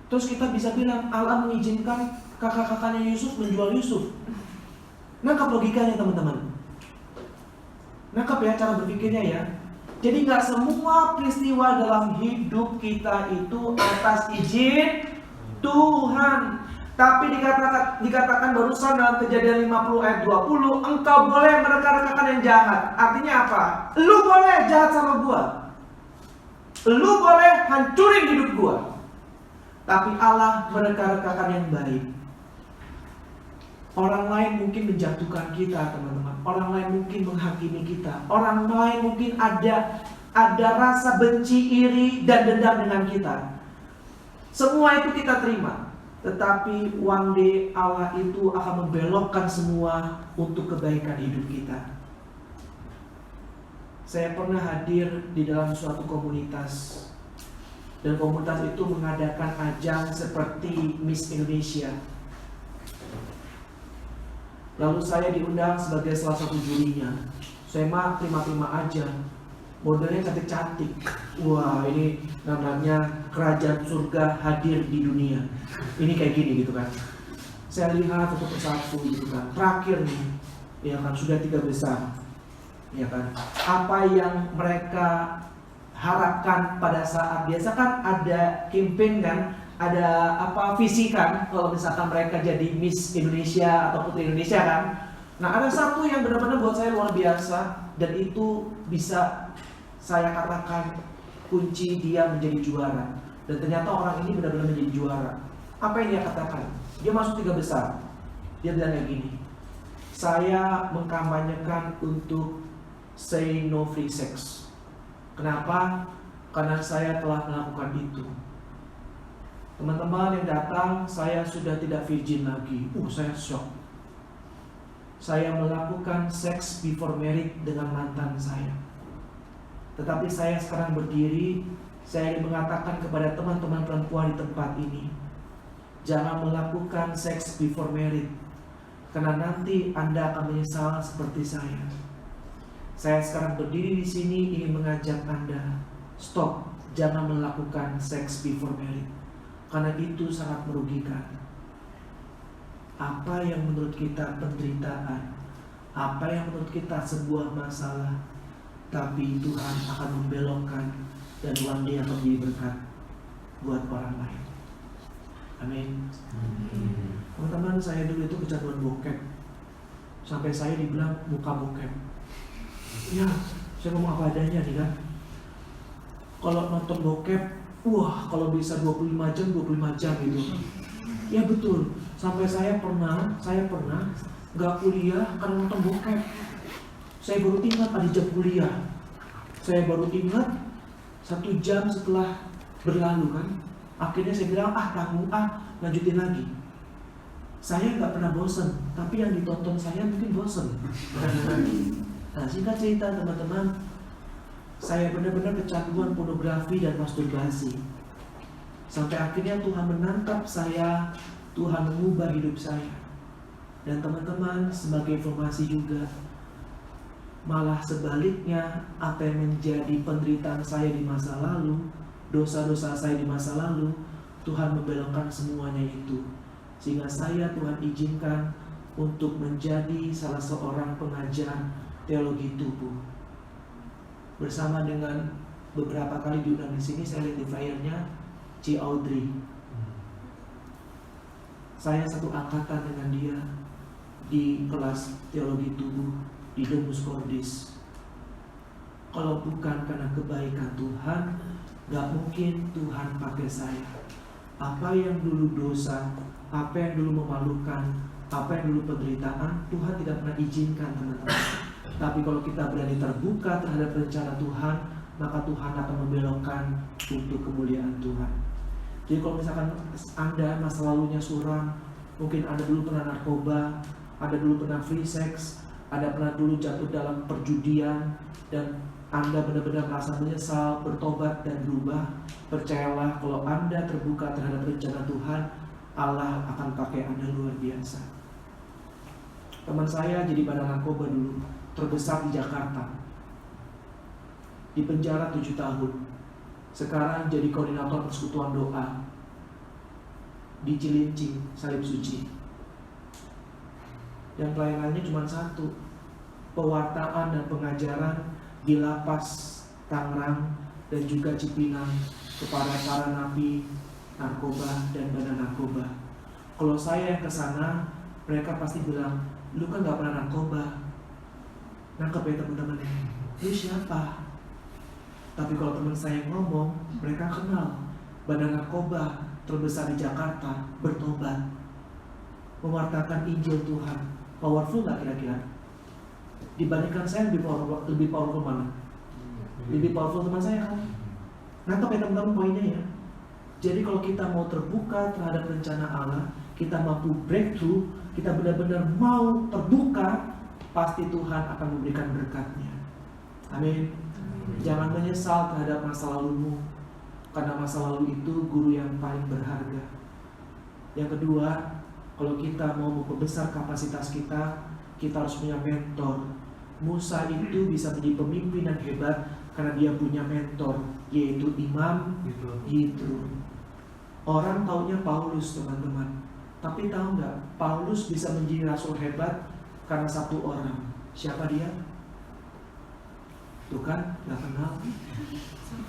Terus kita bisa bilang Allah mengizinkan kakak-kakaknya Yusuf menjual Yusuf. Nangkap logikanya teman-teman. Nangkap ya cara berpikirnya ya. Jadi nggak semua peristiwa dalam hidup kita itu atas izin Tuhan. Tapi dikatakan barusan dalam Kejadian 50 ayat 20, engkau boleh mereka-rekakan yang jahat. Artinya apa? Lu boleh jahat sama gua. Lu boleh hancurin hidup gua. Tapi Allah mereka-rekakan yang baik. Orang lain mungkin menjatuhkan kita, teman-teman. Orang lain mungkin menghakimi kita. Orang lain mungkin ada rasa benci, iri, dan dendam dengan kita. Semua itu kita terima. Tetapi one day Allah itu akan membelokkan semua untuk kebaikan hidup kita. Saya pernah hadir di dalam suatu komunitas. Dan komunitas itu mengadakan ajang seperti Miss Indonesia. Lalu saya diundang sebagai salah satu jurinya. Saya mah terima-terima aja. Modelnya cantik-cantik. Wah, ini namanya kerajaan surga hadir di dunia. Ini kayak gini gitu kan. Saya lihat satu persatu gitu kan. Terakhir nih, ya kan sudah 3 besar. Ya kan. Apa yang mereka harapkan pada saat biasa kan ada campaign kan, ada visi kan kalau misalkan mereka jadi Miss Indonesia atau Putri Indonesia kan. Nah, ada satu yang benar-benar buat saya luar biasa, dan itu bisa saya katakan kunci dia menjadi juara. Dan ternyata orang ini benar-benar menjadi juara. Apa yang dia katakan? Dia masuk 3 besar. Dia bilang kayak gini, saya mengkampanyekan untuk say no free sex. Kenapa? Karena saya telah melakukan itu. Teman-teman yang datang, saya sudah tidak virgin lagi. Saya shock. Saya melakukan seks before married dengan mantan saya. Tetapi saya sekarang berdiri, saya ingin mengatakan kepada teman-teman perempuan di tempat ini, jangan melakukan seks before married, karena nanti Anda akan menyesal seperti saya. Saya sekarang berdiri di sini ingin mengajak Anda, stop, jangan melakukan seks before married, karena itu sangat merugikan. Apa yang menurut kita penderitaan, apa yang menurut kita sebuah masalah, tapi Tuhan akan membelokkan dan one day akan menjadi berkat buat orang lain. Amin. Teman-teman, saya dulu itu kecanduan bokep. Sampai saya dibilang muka bokep. Ya, saya ngomong apa adanya nih kan. Kalau nonton bokep, kalau bisa 25 jam gitu. Ya betul. Sampai saya pernah nggak kuliah karena nonton bokep. Saya baru ingat ada jam kuliah. Saya baru ingat 1 jam setelah berlalu kan. Akhirnya saya bilang lanjutin lagi. Saya nggak pernah bosen, tapi yang ditonton saya mungkin bosen. Nah, singkat cerita teman-teman, saya benar-benar kecanduan pornografi dan masturbasi. Sampai akhirnya Tuhan menangkap saya, Tuhan mengubah hidup saya. Dan teman-teman, sebagai informasi juga, malah sebaliknya, apa yang menjadi penderitaan saya di masa lalu, dosa-dosa saya di masa lalu, Tuhan membelokkan semuanya itu. Sehingga saya Tuhan izinkan untuk menjadi salah seorang pengajar teologi tubuh. Bersama dengan beberapa kali diundang di sini, saya lihat di flyernya Ci Audrey. Saya satu angkatan dengan dia di kelas teologi tubuh di Domus Cordis. Kalau bukan karena kebaikan Tuhan, gak mungkin Tuhan pakai saya. Apa yang dulu dosa, apa yang dulu memalukan, apa yang dulu penderitaan, Tuhan tidak pernah izinkan, teman-teman. Tapi kalau kita berani terbuka terhadap rencana Tuhan, maka Tuhan akan membelokkan untuk kemuliaan Tuhan. Jadi kalau misalkan Anda masa lalunya suram, mungkin Anda dulu pernah narkoba, Anda dulu pernah free sex, Anda pernah dulu jatuh dalam perjudian, dan Anda benar-benar merasa menyesal, bertobat dan berubah, percayalah kalau Anda terbuka terhadap rencana Tuhan, Allah akan pakai Anda luar biasa. Teman saya jadi bandar narkoba dulu, terbesar di Jakarta, di penjara 7 tahun. Sekarang jadi koordinator persekutuan doa di Cilincing, Salib Suci. Yang pelayanannya cuma satu, pewartaan dan pengajaran di lapas Tangerang dan juga Cipinang kepada para napi narkoba dan bandar narkoba. Kalau saya yang kesana, mereka pasti bilang, lu kan gak pernah narkoba. Nangkep ya teman-teman, lu siapa? Tapi kalau teman saya ngomong, mereka kenal bandar narkoba terbesar di Jakarta bertobat, mewartakan Injil Tuhan. Powerful gak kira-kira? Dibandingkan saya lebih powerful mana? Lebih powerful teman saya kan? Nangkep ya teman-teman poinnya ya? Jadi kalau kita mau terbuka terhadap rencana Allah, kita mampu breakthrough, kita benar-benar mau terbuka, pasti Tuhan akan memberikan berkatnya. Amin. Jangan menyesal terhadap masa lalumu, karena masa lalu itu guru yang paling berharga. Yang kedua, kalau kita mau memperbesar kapasitas kita harus punya mentor. Musa itu bisa menjadi pemimpin yang hebat karena dia punya mentor, yaitu Imam Yitro. Orang taunya Paulus, teman-teman. Tapi tahu nggak, Paulus bisa menjadi rasul hebat karena satu orang. Siapa dia? Tuh kan, nggak kenal.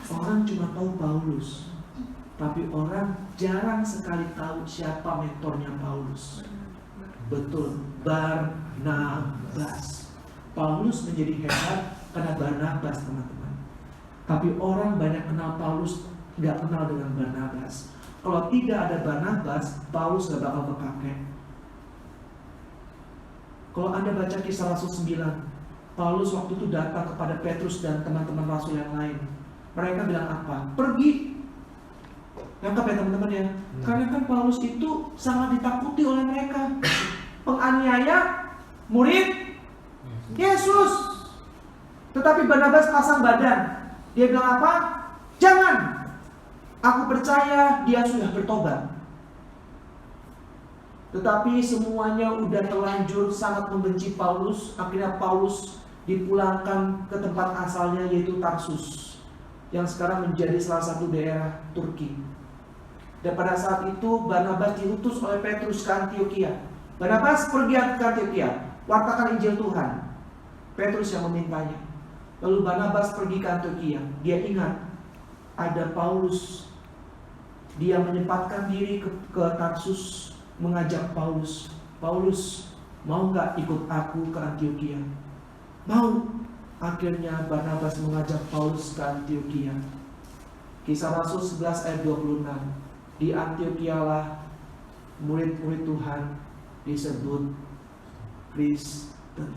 Orang cuma tahu Paulus, tapi orang jarang sekali tahu siapa mentornya Paulus. Betul, Barnabas. Paulus menjadi hebat karena Barnabas, teman-teman. Tapi orang banyak kenal Paulus, nggak kenal dengan Barnabas. Kalau tidak ada Barnabas, Paulus nggak bakal kepake. Kalau Anda baca Kisah Rasul 9, Paulus waktu itu datang kepada Petrus dan teman-teman rasul yang lain. Mereka bilang apa? Pergi. Nangkap ya teman-teman ya? Karena kan Paulus itu sangat ditakuti oleh mereka. Penganiaya murid Yesus. Tetapi Barnabas pasang badan. Dia bilang apa? Jangan. Aku percaya dia sudah bertobat. Tetapi semuanya udah terlanjur sangat membenci Paulus. Akhirnya Paulus dipulangkan ke tempat asalnya, yaitu Tarsus, yang sekarang menjadi salah satu daerah Turki. Dan pada saat itu Barnabas diutus oleh Petrus ke Antioquia. Barnabas pergi ke Antioquia, wartakan Injil Tuhan. Petrus yang memintanya. Lalu Barnabas pergi ke Antioquia. Dia ingat ada Paulus. Dia menyempatkan diri ke Tarsus, mengajak Paulus. Paulus, mau gak ikut aku ke Antioquia? Mau. Akhirnya Barnabas mengajak Paulus ke Antioquia. Kisah Rasul 11 ayat 26. Di Antioquia lah murid-murid Tuhan disebut Kristen,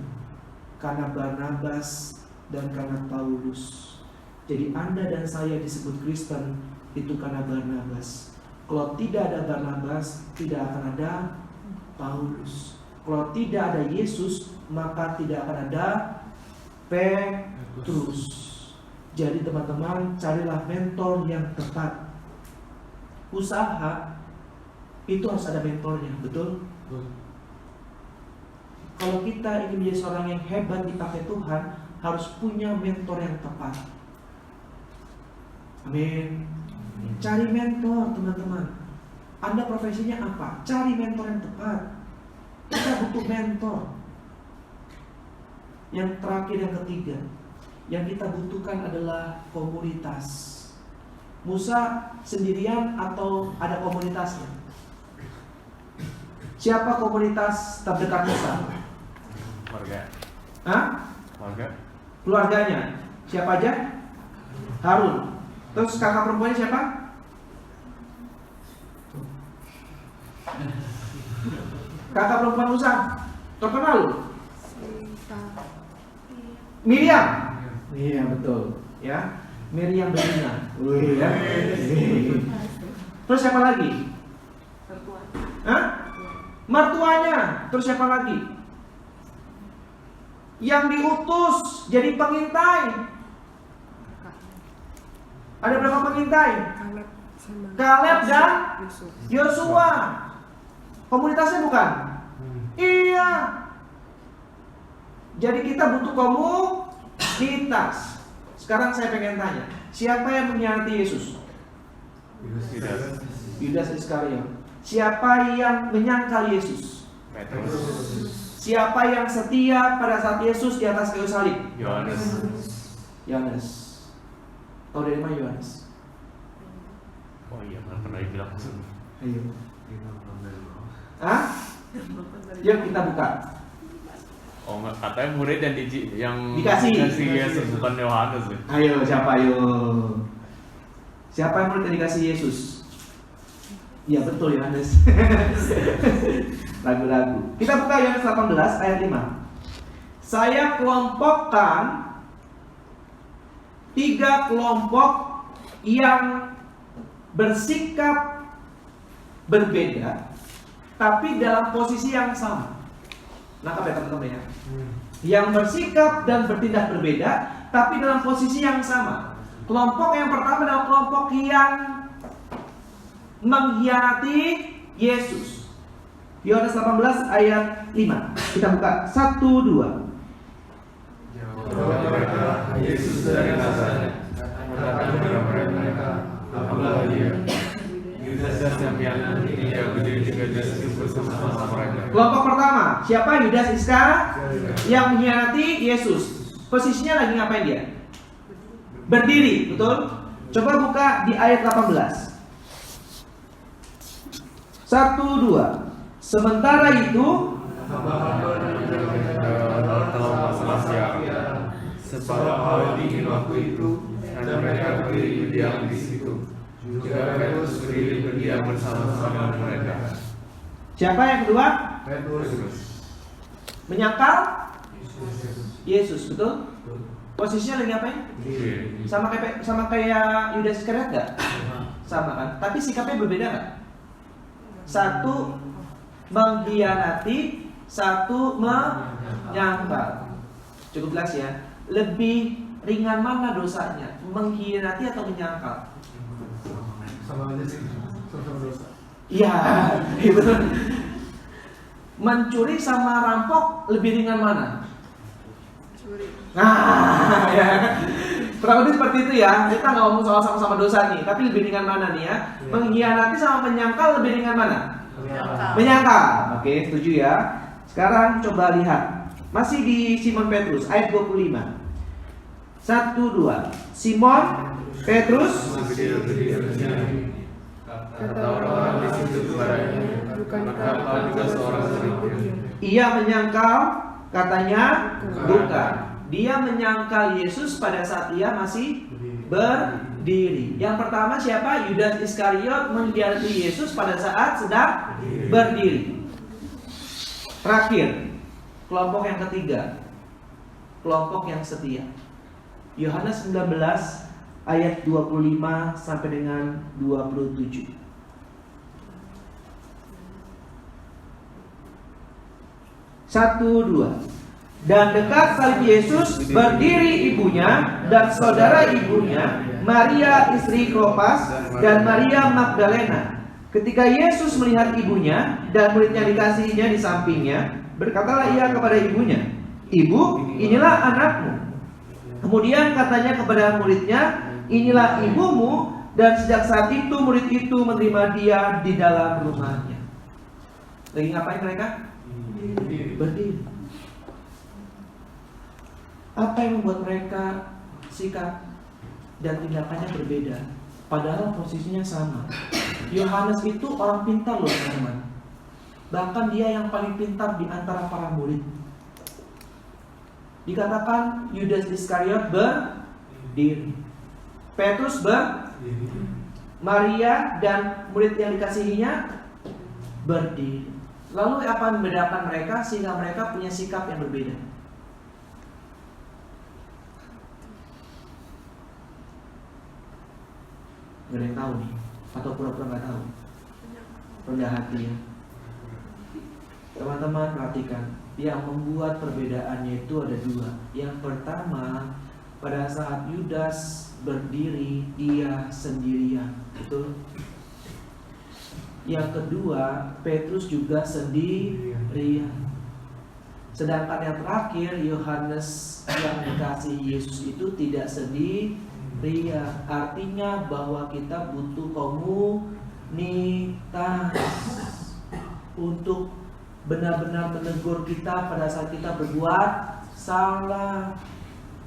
karena Barnabas dan karena Paulus. Jadi Anda dan saya disebut Kristen itu karena Barnabas. Kalau tidak ada Barnabas, tidak akan ada Paulus. Kalau tidak ada Yesus, maka tidak akan ada Petrus. Jadi teman-teman, carilah mentor yang tepat. Usaha itu harus ada mentornya, betul? Kalau kita ingin menjadi seorang yang hebat dipakai Tuhan, harus punya mentor yang tepat. Amin. Cari mentor, teman-teman. Anda profesinya apa? Cari mentor yang tepat. Kita butuh mentor. Yang terakhir, yang ketiga, yang kita butuhkan adalah komunitas. Musa sendirian atau ada komunitasnya? Siapa komunitas terdekat Musa?
Keluarga.
Hah?
Keluarga.
Keluarganya. Siapa aja? Harun. Terus kakak perempuannya siapa? Kakak perempuan Musa, terkenal loh. Miriam. Iya betul, ya. Miriam berzina. Wih, ya. Terus siapa lagi? Hah? Mertuanya. Terus siapa lagi? Yang diutus jadi pengintai. Ada berapa pengintai? Kaleb dan Yosua. Komunitasnya bukan? Iya. Jadi kita butuh komunitas. Sekarang saya pengen tanya, siapa yang mengkhianati Yesus? Yudas Iskariot. Siapa yang menyangkal Yesus? Siapa yang setia pada saat Yesus di atas kayu salib? Yohanes. Tahu dari mana Yohanes?
Oh iya, pernah dibilang.
Ayo. Hah? Yuk kita buka.
Oh enggak, katanya murid yang
Dikasih
Yesus, bukan Yohanes ya.
Ayo, siapa ayo? Siapa yang murid yang dikasih Yesus? Iya betul Yohanes. Ragu-ragu. Kita buka Yohanes 18 ayat 5. Saya kelompokkan 3 kelompok yang bersikap berbeda, tapi dalam posisi yang sama. Nangkap ya teman-teman ya. Yang bersikap dan bertindak berbeda, tapi dalam posisi yang sama. Kelompok yang pertama adalah kelompok yang mengkhianati Yesus. Yohanes 18 ayat 5. Kita buka 1, 2.
Yesus dari Nazaret mengatakan kepada mereka, apalah dia? Yudas yang mengkhianati dia berdiri juga bersama mereka.
Kelompok pertama, siapa? Yudas Iskariot yang mengkhianati Yesus. Posisinya lagi ngapain dia? Berdiri, betul? Coba buka di ayat 18. 1, 2. Sementara itu
sebab hal dingin waktu itu dan mereka berdiri berdiam di situ. Juga Petrus berdiri berdiam bersama-sama mereka.
siapa yang kedua?
Petrus
Menyangkal Yesus, betul? Posisinya lagi ngapain? Sama kayak Yudas Iskariot enggak? Sama kan? Tapi sikapnya berbeda enggak? Satu mengkhianati, satu menyangkal. Cukup jelas ya. Lebih ringan mana dosanya? Mengkhianati atau menyangkal?
sama aja sih, sama dosa.
Iya, betul. Mencuri sama rampok lebih ringan mana? Nah, ya. Kurang lebih seperti itu ya. Kita nggak ngomong soal sama-sama dosa nih, tapi lebih ringan mana nih ya? Mengkhianati sama menyangkal lebih ringan mana? Menyangkal. Oke, setuju ya. Sekarang coba lihat. Masih di Simon Petrus ayat 25. 1, 2. Simon Petrus
Kata orang-orang di situ kepadanya, bukankah kau juga seorang penipu?
ia menyangkal, katanya bukan. Dia menyangkal Yesus pada saat ia masih berdiri. Yang pertama siapa? Yudas Iskariot mengkhianati Yesus pada saat sedang berdiri. Terakhir, kelompok yang ketiga, kelompok yang setia. Yohanes 19 ayat 25 sampai dengan 27. 1, 2. Dan dekat salib Yesus berdiri ibunya dan saudara ibunya, Maria istri Klopas dan Maria Magdalena. Ketika Yesus melihat ibunya dan murid yang dikasihinya di sampingnya, berkatalah ia kepada ibunya, "Ibu, inilah anakmu." Kemudian katanya kepada muridnya, "Inilah ibumu." Dan sejak saat itu murid itu menerima dia di dalam rumahnya. Lagi ngapain mereka? Berdiri. Apa yang membuat mereka sikap dan tindakannya berbeda, padahal posisinya sama? Yohanes itu orang pintar loh teman-teman. Bahkan dia yang paling pintar di antara para murid. Dikatakan Yudas Iskariot berdiri, Petrus berdiri, Maria dan murid yang dikasihinya berdiri. Lalu apa yang membedakan mereka sehingga mereka punya sikap yang berbeda? Gak ada yang tahu nih, atau pura-pura gak tahu. Rendah hati ya. Teman-teman perhatikan, yang membuat perbedaannya itu ada dua. Yang pertama, pada saat Yudas berdiri, dia sendirian. Betul? Yang kedua, Petrus juga sendirian. Sedangkan yang terakhir, Yohanes yang dikasihi Yesus itu tidak sendirian. Artinya bahwa kita butuh komunitas untuk benar-benar menegur kita pada saat kita berbuat salah,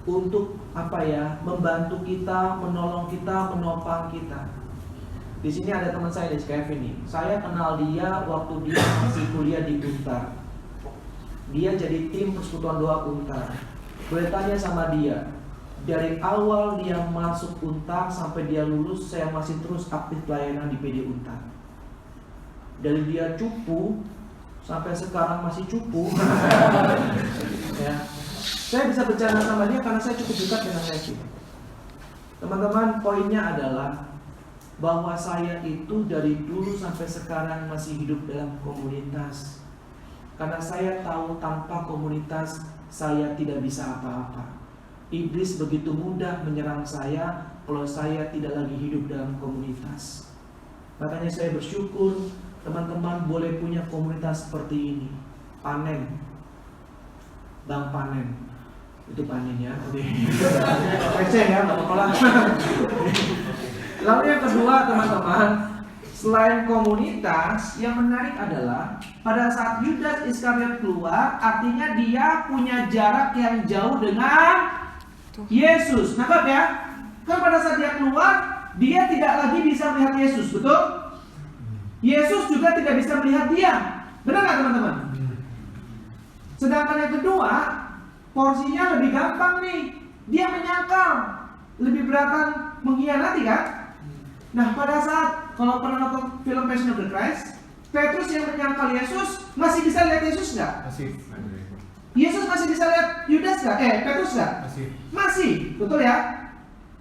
untuk apa ya, membantu kita, menolong kita, menopang kita. Di sini ada teman saya di Kevin nih. Saya kenal dia waktu dia masih kuliah di Untar. Dia jadi tim persekutuan doa Untar. Boleh tanya sama dia, dari awal dia masuk Untar sampai dia lulus, saya masih terus aktif pelayanan di PD Untar. Dari dia cupu sampai sekarang masih cupu. Ya. Saya bisa bercanda sama dia karena saya cukup dekat dengan Kevin. Teman-teman, poinnya adalah bahwa saya itu dari dulu sampai sekarang masih hidup dalam komunitas. Karena saya tahu tanpa komunitas saya tidak bisa apa-apa. Iblis begitu mudah menyerang saya kalau saya tidak lagi hidup dalam komunitas. Makanya saya bersyukur teman-teman boleh punya komunitas seperti ini. Panen, Bang Panen, itu panen ya. Receh ya, nggak apa-apa lah. Lalu yang kedua teman-teman, selain komunitas, yang menarik adalah pada saat Yudas Iskariot keluar, artinya dia punya jarak yang jauh dengan Yesus. Nangkap ya? Kan pada saat dia keluar, dia tidak lagi bisa melihat Yesus, betul? Yesus juga tidak bisa melihat dia. Benar nggak teman-teman? Sedangkan yang kedua, porsinya lebih gampang nih. Dia menyangkal, lebih beratan mengkhianati kan? Nah pada saat, kalau pernah nonton film Passion of the Christ, Petrus yang menyangkal Yesus masih bisa lihat Yesus nggak?
Masih.
Yesus masih bisa lihat Yudas nggak? Petrus nggak? Masih, betul ya?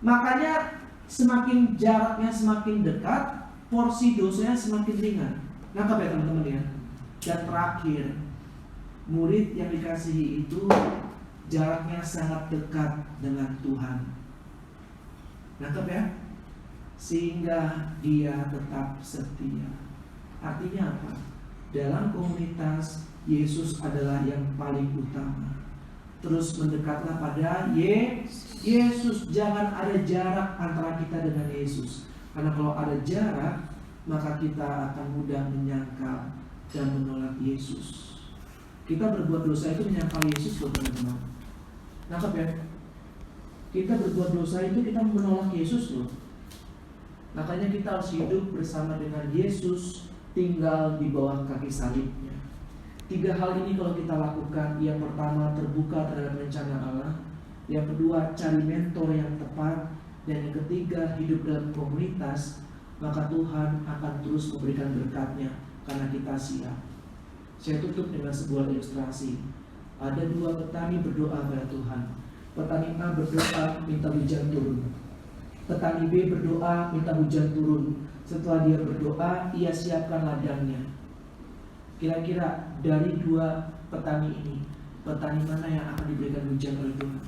Makanya semakin jaraknya semakin dekat, porsi dosanya semakin ringan. Nangkap ya teman-teman ya? Dan terakhir, murid yang dikasihi itu jaraknya sangat dekat dengan Tuhan. Nangkap ya? Sehingga dia tetap setia. Artinya apa? Dalam komunitas, Yesus adalah yang paling utama. Terus mendekatlah pada Yesus. Jangan ada jarak antara kita dengan Yesus. Karena kalau ada jarak, maka kita akan mudah menyangkal dan menolak Yesus. Kita berbuat dosa itu menyangkal Yesus, teman-teman. Nangkap ya? Kita berbuat dosa itu kita menolak Yesus loh. Makanya kita harus hidup bersama dengan Yesus, tinggal di bawah kaki salibnya. 3 hal ini kalau kita lakukan, yang pertama terbuka terhadap rencana Allah, yang kedua cari mentor yang tepat, dan yang ketiga hidup dalam komunitas, maka Tuhan akan terus memberikan berkat-Nya karena kita siap. Saya tutup dengan sebuah ilustrasi. Ada 2 petani berdoa pada Tuhan. Petani A berdoa minta hujan turun. Petani B berdoa minta hujan turun. Setelah dia berdoa, ia siapkan ladangnya. Kira-kira dari 2 petani ini, petani mana yang akan diberikan hujan oleh Tuhan?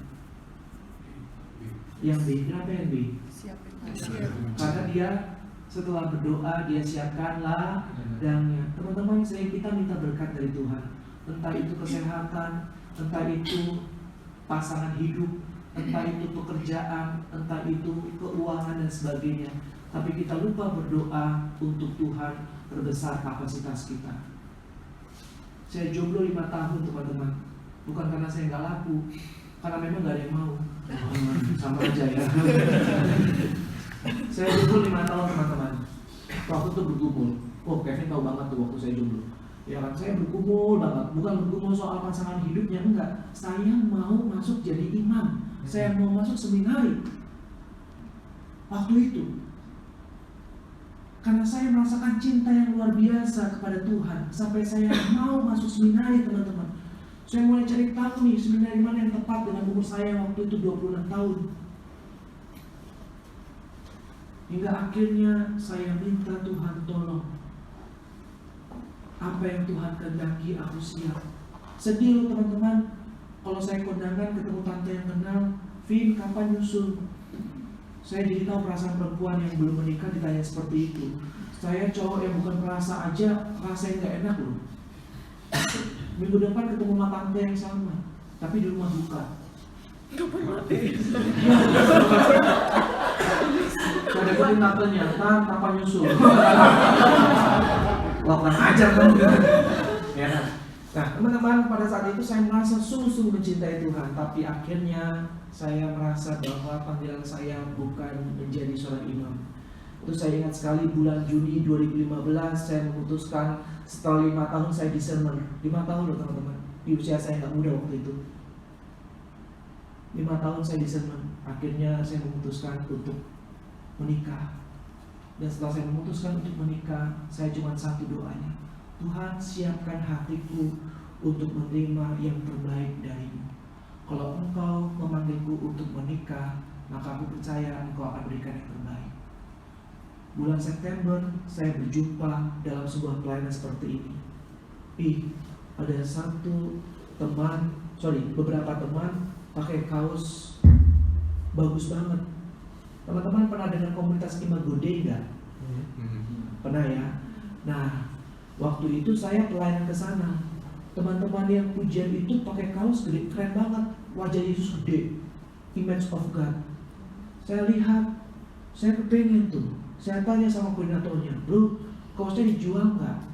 Yang B. Kenapa yang B? Karena dia setelah berdoa, dia siapkan ladangnya. Teman-teman, kita minta berkat dari Tuhan. Entah itu kesehatan, entah itu pasangan hidup, entah itu pekerjaan, entah itu keuangan dan sebagainya. Tapi kita lupa berdoa untuk Tuhan perbesar kapasitas kita. Saya jomblo 5 tahun teman-teman. Bukan karena saya nggak laku, karena memang nggak ada yang mau. Sama aja ya. Saya jomblo 5 tahun teman-teman. Waktu itu bergumul. Oh, Kevin tahu banget tuh waktu saya jomblo. Ya kan, saya bergumul banget. Bukan bergumul soal pasangan hidupnya, enggak. Saya mau masuk jadi imam. Saya mau masuk seminari. Waktu itu. Karena saya merasakan cinta yang luar biasa kepada Tuhan, sampai saya mau masuk seminari, teman-teman. Saya mulai cari tahu nih seminari mana yang tepat dengan umur saya waktu itu 26 tahun. Hingga akhirnya saya minta Tuhan tolong. Apa yang Tuhan kehendaki aku siap. Sedih loh teman-teman, kalau saya kondangan ketemu tante yang kenal, Vin kapan nyusul? Saya jadi tahu perasaan perempuan yang belum menikah ditanya seperti itu. Saya cowok yang bukan perasa aja, rasanya nggak enak loh. Minggu depan ketemu sama tante yang sama, tapi di rumah buka. Saya deketin tantenya, kapan nyusul? Wah, kurang ajar kamu. Ya kan? Nah, teman-teman, pada saat itu saya merasa sungguh-sungguh mencintai Tuhan, tapi akhirnya saya merasa bahwa panggilan saya bukan menjadi seorang imam. Itu saya ingat sekali bulan Juni 2015 saya memutuskan setelah 5 tahun saya discernment. 5 tahun loh teman-teman. Di usia saya nggak muda waktu itu. 5 tahun saya discernment. Akhirnya saya memutuskan untuk menikah. Dan setelah saya memutuskan untuk menikah, saya cuma satu doanya. Tuhan, siapkan hatiku untuk menerima yang terbaik darimu. Kalau Engkau memanggilku untuk menikah, maka aku percaya Engkau akan berikan yang terbaik. Bulan September saya berjumpa dalam sebuah pelayanan seperti ini. Ada beberapa teman pakai kaos bagus banget. Teman-teman pernah dengar komunitas Imago Dei nggak? Pernah ya. Nah, waktu itu saya pelayanan ke sana. Teman-teman yang pujian itu pakai kaos gede, keren banget. Wajah Yesus gede, image of God. Saya lihat, saya kepengen tuh. Saya tanya sama koordinatornya, bro, kaosnya dijual nggak?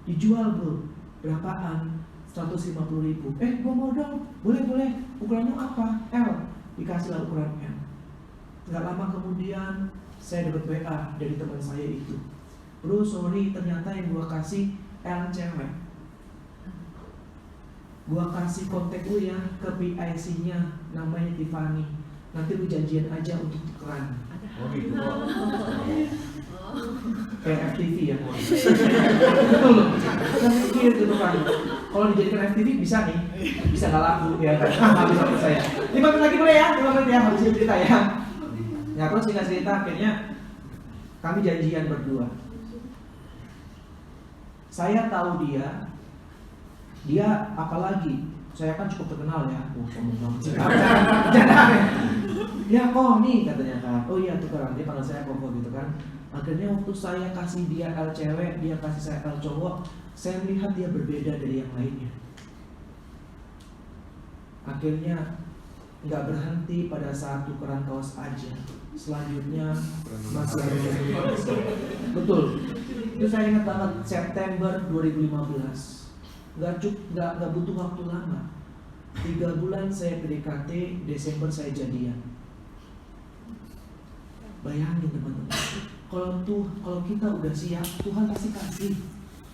Dijual bro, berapaan? 150.000. Gua mau dong, boleh. Ukurannya apa? L. Dikasihlah ukuran L. Nggak lama kemudian saya dapat WA dari teman saya itu. Bro, sorry, ternyata yang gua kasih L cewek. Gua kasih kontak lu ya ke PIC-nya, namanya Tiffany. Nanti lu janjian aja untuk tukeran.
Oh gitu.
Kayak FTV ya. Betul loh. Saya mikir gitu kan. Kalau dijadikan FTV bisa nih, bisa nggak laku ya kan? Habis waktu saya. 5 menit lagi boleh ya, 5 menit ya, habis ini cerita ya. Ya terus singkat cerita akhirnya kami janjian berdua. Saya tahu dia apalagi, saya kan cukup terkenal ya. Ngomong ya kok nih katanya kan. Oh iya tukeran, dia panggil saya kok gitu kan. Akhirnya waktu saya kasih dia L cewek, dia kasih saya L cowok, saya melihat dia berbeda dari yang lainnya. Akhirnya nggak berhenti pada saat tukeran kaos aja. Selanjutnya masih ada. Betul. Itu saya ingat banget September 2015. Nggak butuh waktu lama. 3 bulan saya PDKT, Desember saya jadian. Bayangin teman-teman, kalau kita udah siap, Tuhan pasti kasih.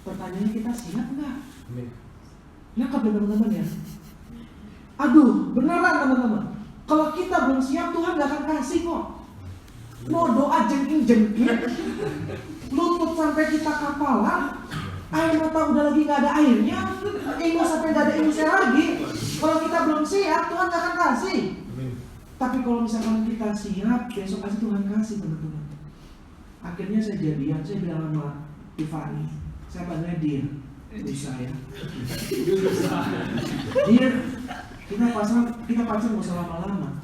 Pertanyaannya kita siap nggak? Ya kan teman-teman ya. Aduh, beneran teman-teman. Kalau kita belum siap, Tuhan nggak akan kasih kok. Mau doa jengking-jengking, lutut sampai kita kapalan, air mata udah lagi nggak ada airnya, ingus sampai nggak ada ingusnya lagi. Kalau kita belum siap, Tuhan nggak akan kasih. Tapi kalau misalkan kita siap, besok pasti Tuhan kasih teman-teman. Akhirnya saya jadian, saya bilang sama Tiffany, saya panggilnya Dear, bisa ya. Dear, kita pacaran nggak usah lama-lama,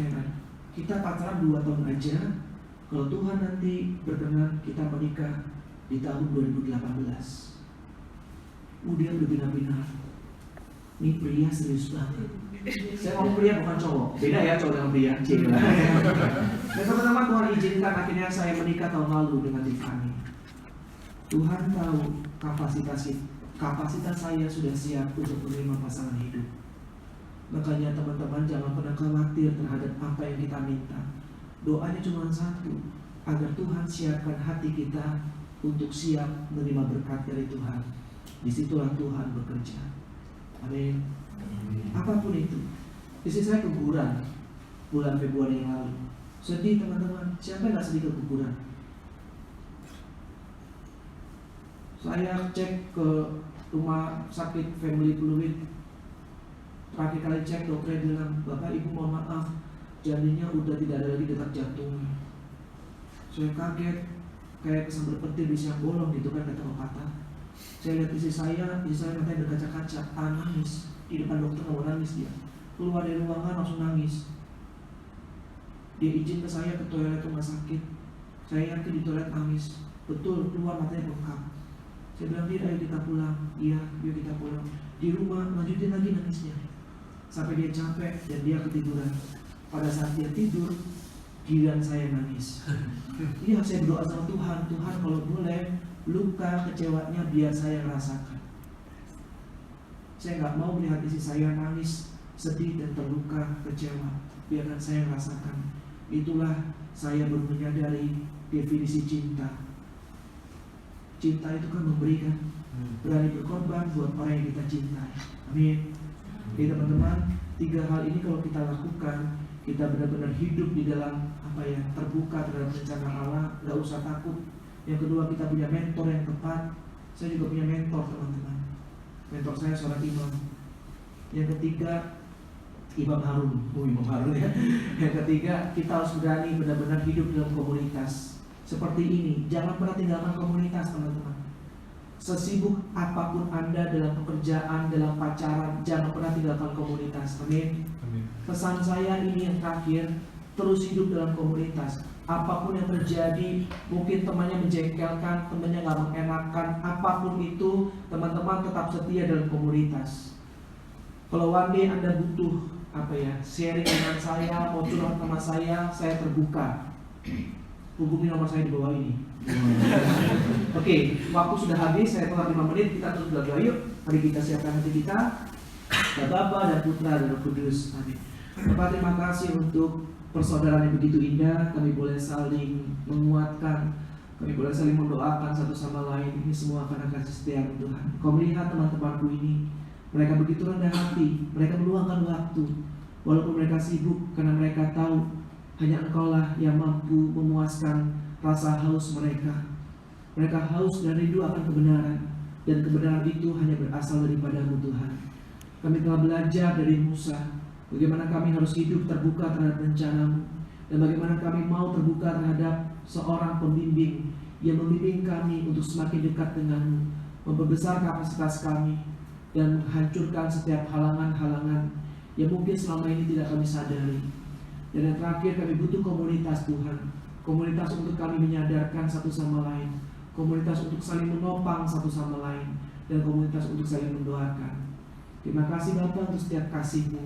ya kan? Kita pacaran 2 tahun aja. Kalau Tuhan nanti berkenan kita menikah di tahun 2018. Dia udah benar-benar, ini pria serius banget. Saya ngomong pria bukan cowok, beda ya cowok dengan pria. Dan teman-teman, Tuhan izinkan akhirnya saya menikah tahun lalu dengan Tiffany. Tuhan tahu kapasitas saya sudah siap untuk menerima pasangan hidup. Makanya teman-teman jangan pernah khawatir terhadap apa yang kita minta. Doanya cuma satu, agar Tuhan siapkan hati kita untuk siap menerima berkat dari Tuhan. Disitulah Tuhan bekerja. Amin. Apapun itu. Istri saya keguguran bulan Februari yang lalu. Sedih teman-teman, siapa yang gak sedih ke kuburan? Saya cek ke rumah sakit Family Fluid. Terakhir kali cek dokter bilang, Bapak Ibu mohon maaf, janinnya udah tidak ada lagi detak jantung. Saya kaget, kayak kesambar petir di siang bolong gitu kan, kata pepatah. Saya lihat istri saya matanya berkaca-kaca, nangis di depan dokter, mau nangis dia. Keluar dari ruangan langsung nangis. Dia izin ke saya ke toilet rumah sakit. Saya yakin di toilet nangis. Betul, keluar matanya bengkak. Saya bilang, dia ayo kita pulang. Iya, yuk kita pulang. Di rumah lanjutin lagi nangisnya sampai dia capek dan dia ketiduran. Pada saat dia tidur, giliran saya nangis. Iya, saya berdoa sama Tuhan, Tuhan kalau boleh luka kecewanya biar saya rasakan. Saya nggak mau melihat istri saya nangis, sedih dan terluka, kecewa. Biarkan saya rasakan. Itulah saya baru menyadari definisi cinta. Cinta itu kan memberikan, berani berkorban buat orang yang kita cintai. Amin. Jadi teman-teman, 3 hal ini kalau kita lakukan, kita benar-benar hidup di dalam terbuka terhadap rencana Allah, nggak usah takut. Yang kedua, kita punya mentor yang tepat. Saya juga punya mentor teman-teman. Mentor saya seorang imam. Yang ketiga, Imam Harun ya. Yang ketiga, kita harus berani benar-benar hidup dalam komunitas seperti ini. Jangan pernah tinggalkan komunitas teman-teman. Sesibuk apapun Anda dalam pekerjaan, dalam pacaran, jangan pernah tinggalkan komunitas. Amin. Pesan saya ini yang terakhir, terus hidup dalam komunitas. Apapun yang terjadi, mungkin temannya menjengkelkan, temannya nggak mengenakan, apapun itu, teman-teman tetap setia dalam komunitas. Kalau one day Anda butuh sharing dengan saya, mau curhat sama saya terbuka. Hubungi nomor saya di bawah ini. Oke, waktu sudah habis, saya telah 5 menit, kita terus belajar. Yuk, mari kita siapkan hati kita. Bapa dan Putra dan Roh Kudus. Amin. Bapak, terima kasih untuk persaudaraan yang begitu indah. Kami boleh saling menguatkan, kami boleh saling mendoakan satu sama lain. Ini semua karena kasih setia Tuhan. Kau melihat teman-temanku ini, mereka begitu rendah hati, mereka meluangkan waktu, walaupun mereka sibuk, karena mereka tahu hanya Engkaulah yang mampu memuaskan rasa haus mereka. Mereka haus dan rindu akan kebenaran, dan kebenaran itu hanya berasal daripada-Mu Tuhan. Kami telah belajar dari Musa, bagaimana kami harus hidup terbuka terhadap rencana-Mu, dan bagaimana kami mau terbuka terhadap seorang pembimbing yang membimbing kami untuk semakin dekat dengan-Mu, memperbesar kapasitas kami, dan menghancurkan setiap halangan-halangan yang mungkin selama ini tidak kami sadari. Dan yang terakhir, kami butuh komunitas Tuhan, komunitas untuk kami menyadarkan satu sama lain, komunitas untuk saling menopang satu sama lain, dan komunitas untuk saling mendoakan. Terima kasih Bapa untuk setiap kasih-Mu.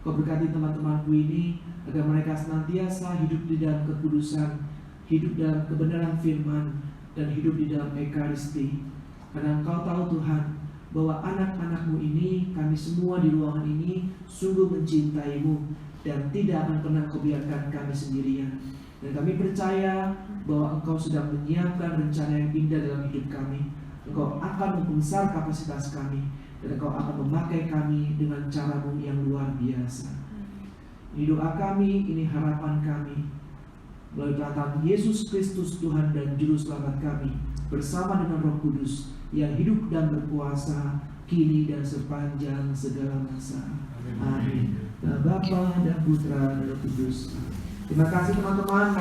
Kau berkati teman-temanku ini agar mereka senantiasa hidup di dalam kekudusan, hidup dalam kebenaran firman, dan hidup di dalam Ekaristi. Karena Engkau tahu Tuhan bahwa anak-anak-Mu ini, kami semua di ruangan ini sungguh mencintai-Mu dan tidak akan pernah Kau biarkan kami sendirian. Dan kami percaya bahwa Engkau sedang menyiapkan rencana yang indah dalam hidup kami. Engkau akan membesar kapasitas kami, dan Engkau akan memakai kami dengan cara-Mu yang luar biasa. Ini doa kami, ini harapan kami. Melalui perkataan Yesus Kristus Tuhan dan Juru Selamat kami, bersama dengan Roh Kudus yang hidup dan berkuasa kini dan sepanjang segala masa. Amin. Bapa dan Putra dan Roh Kudus. Terima kasih teman-teman.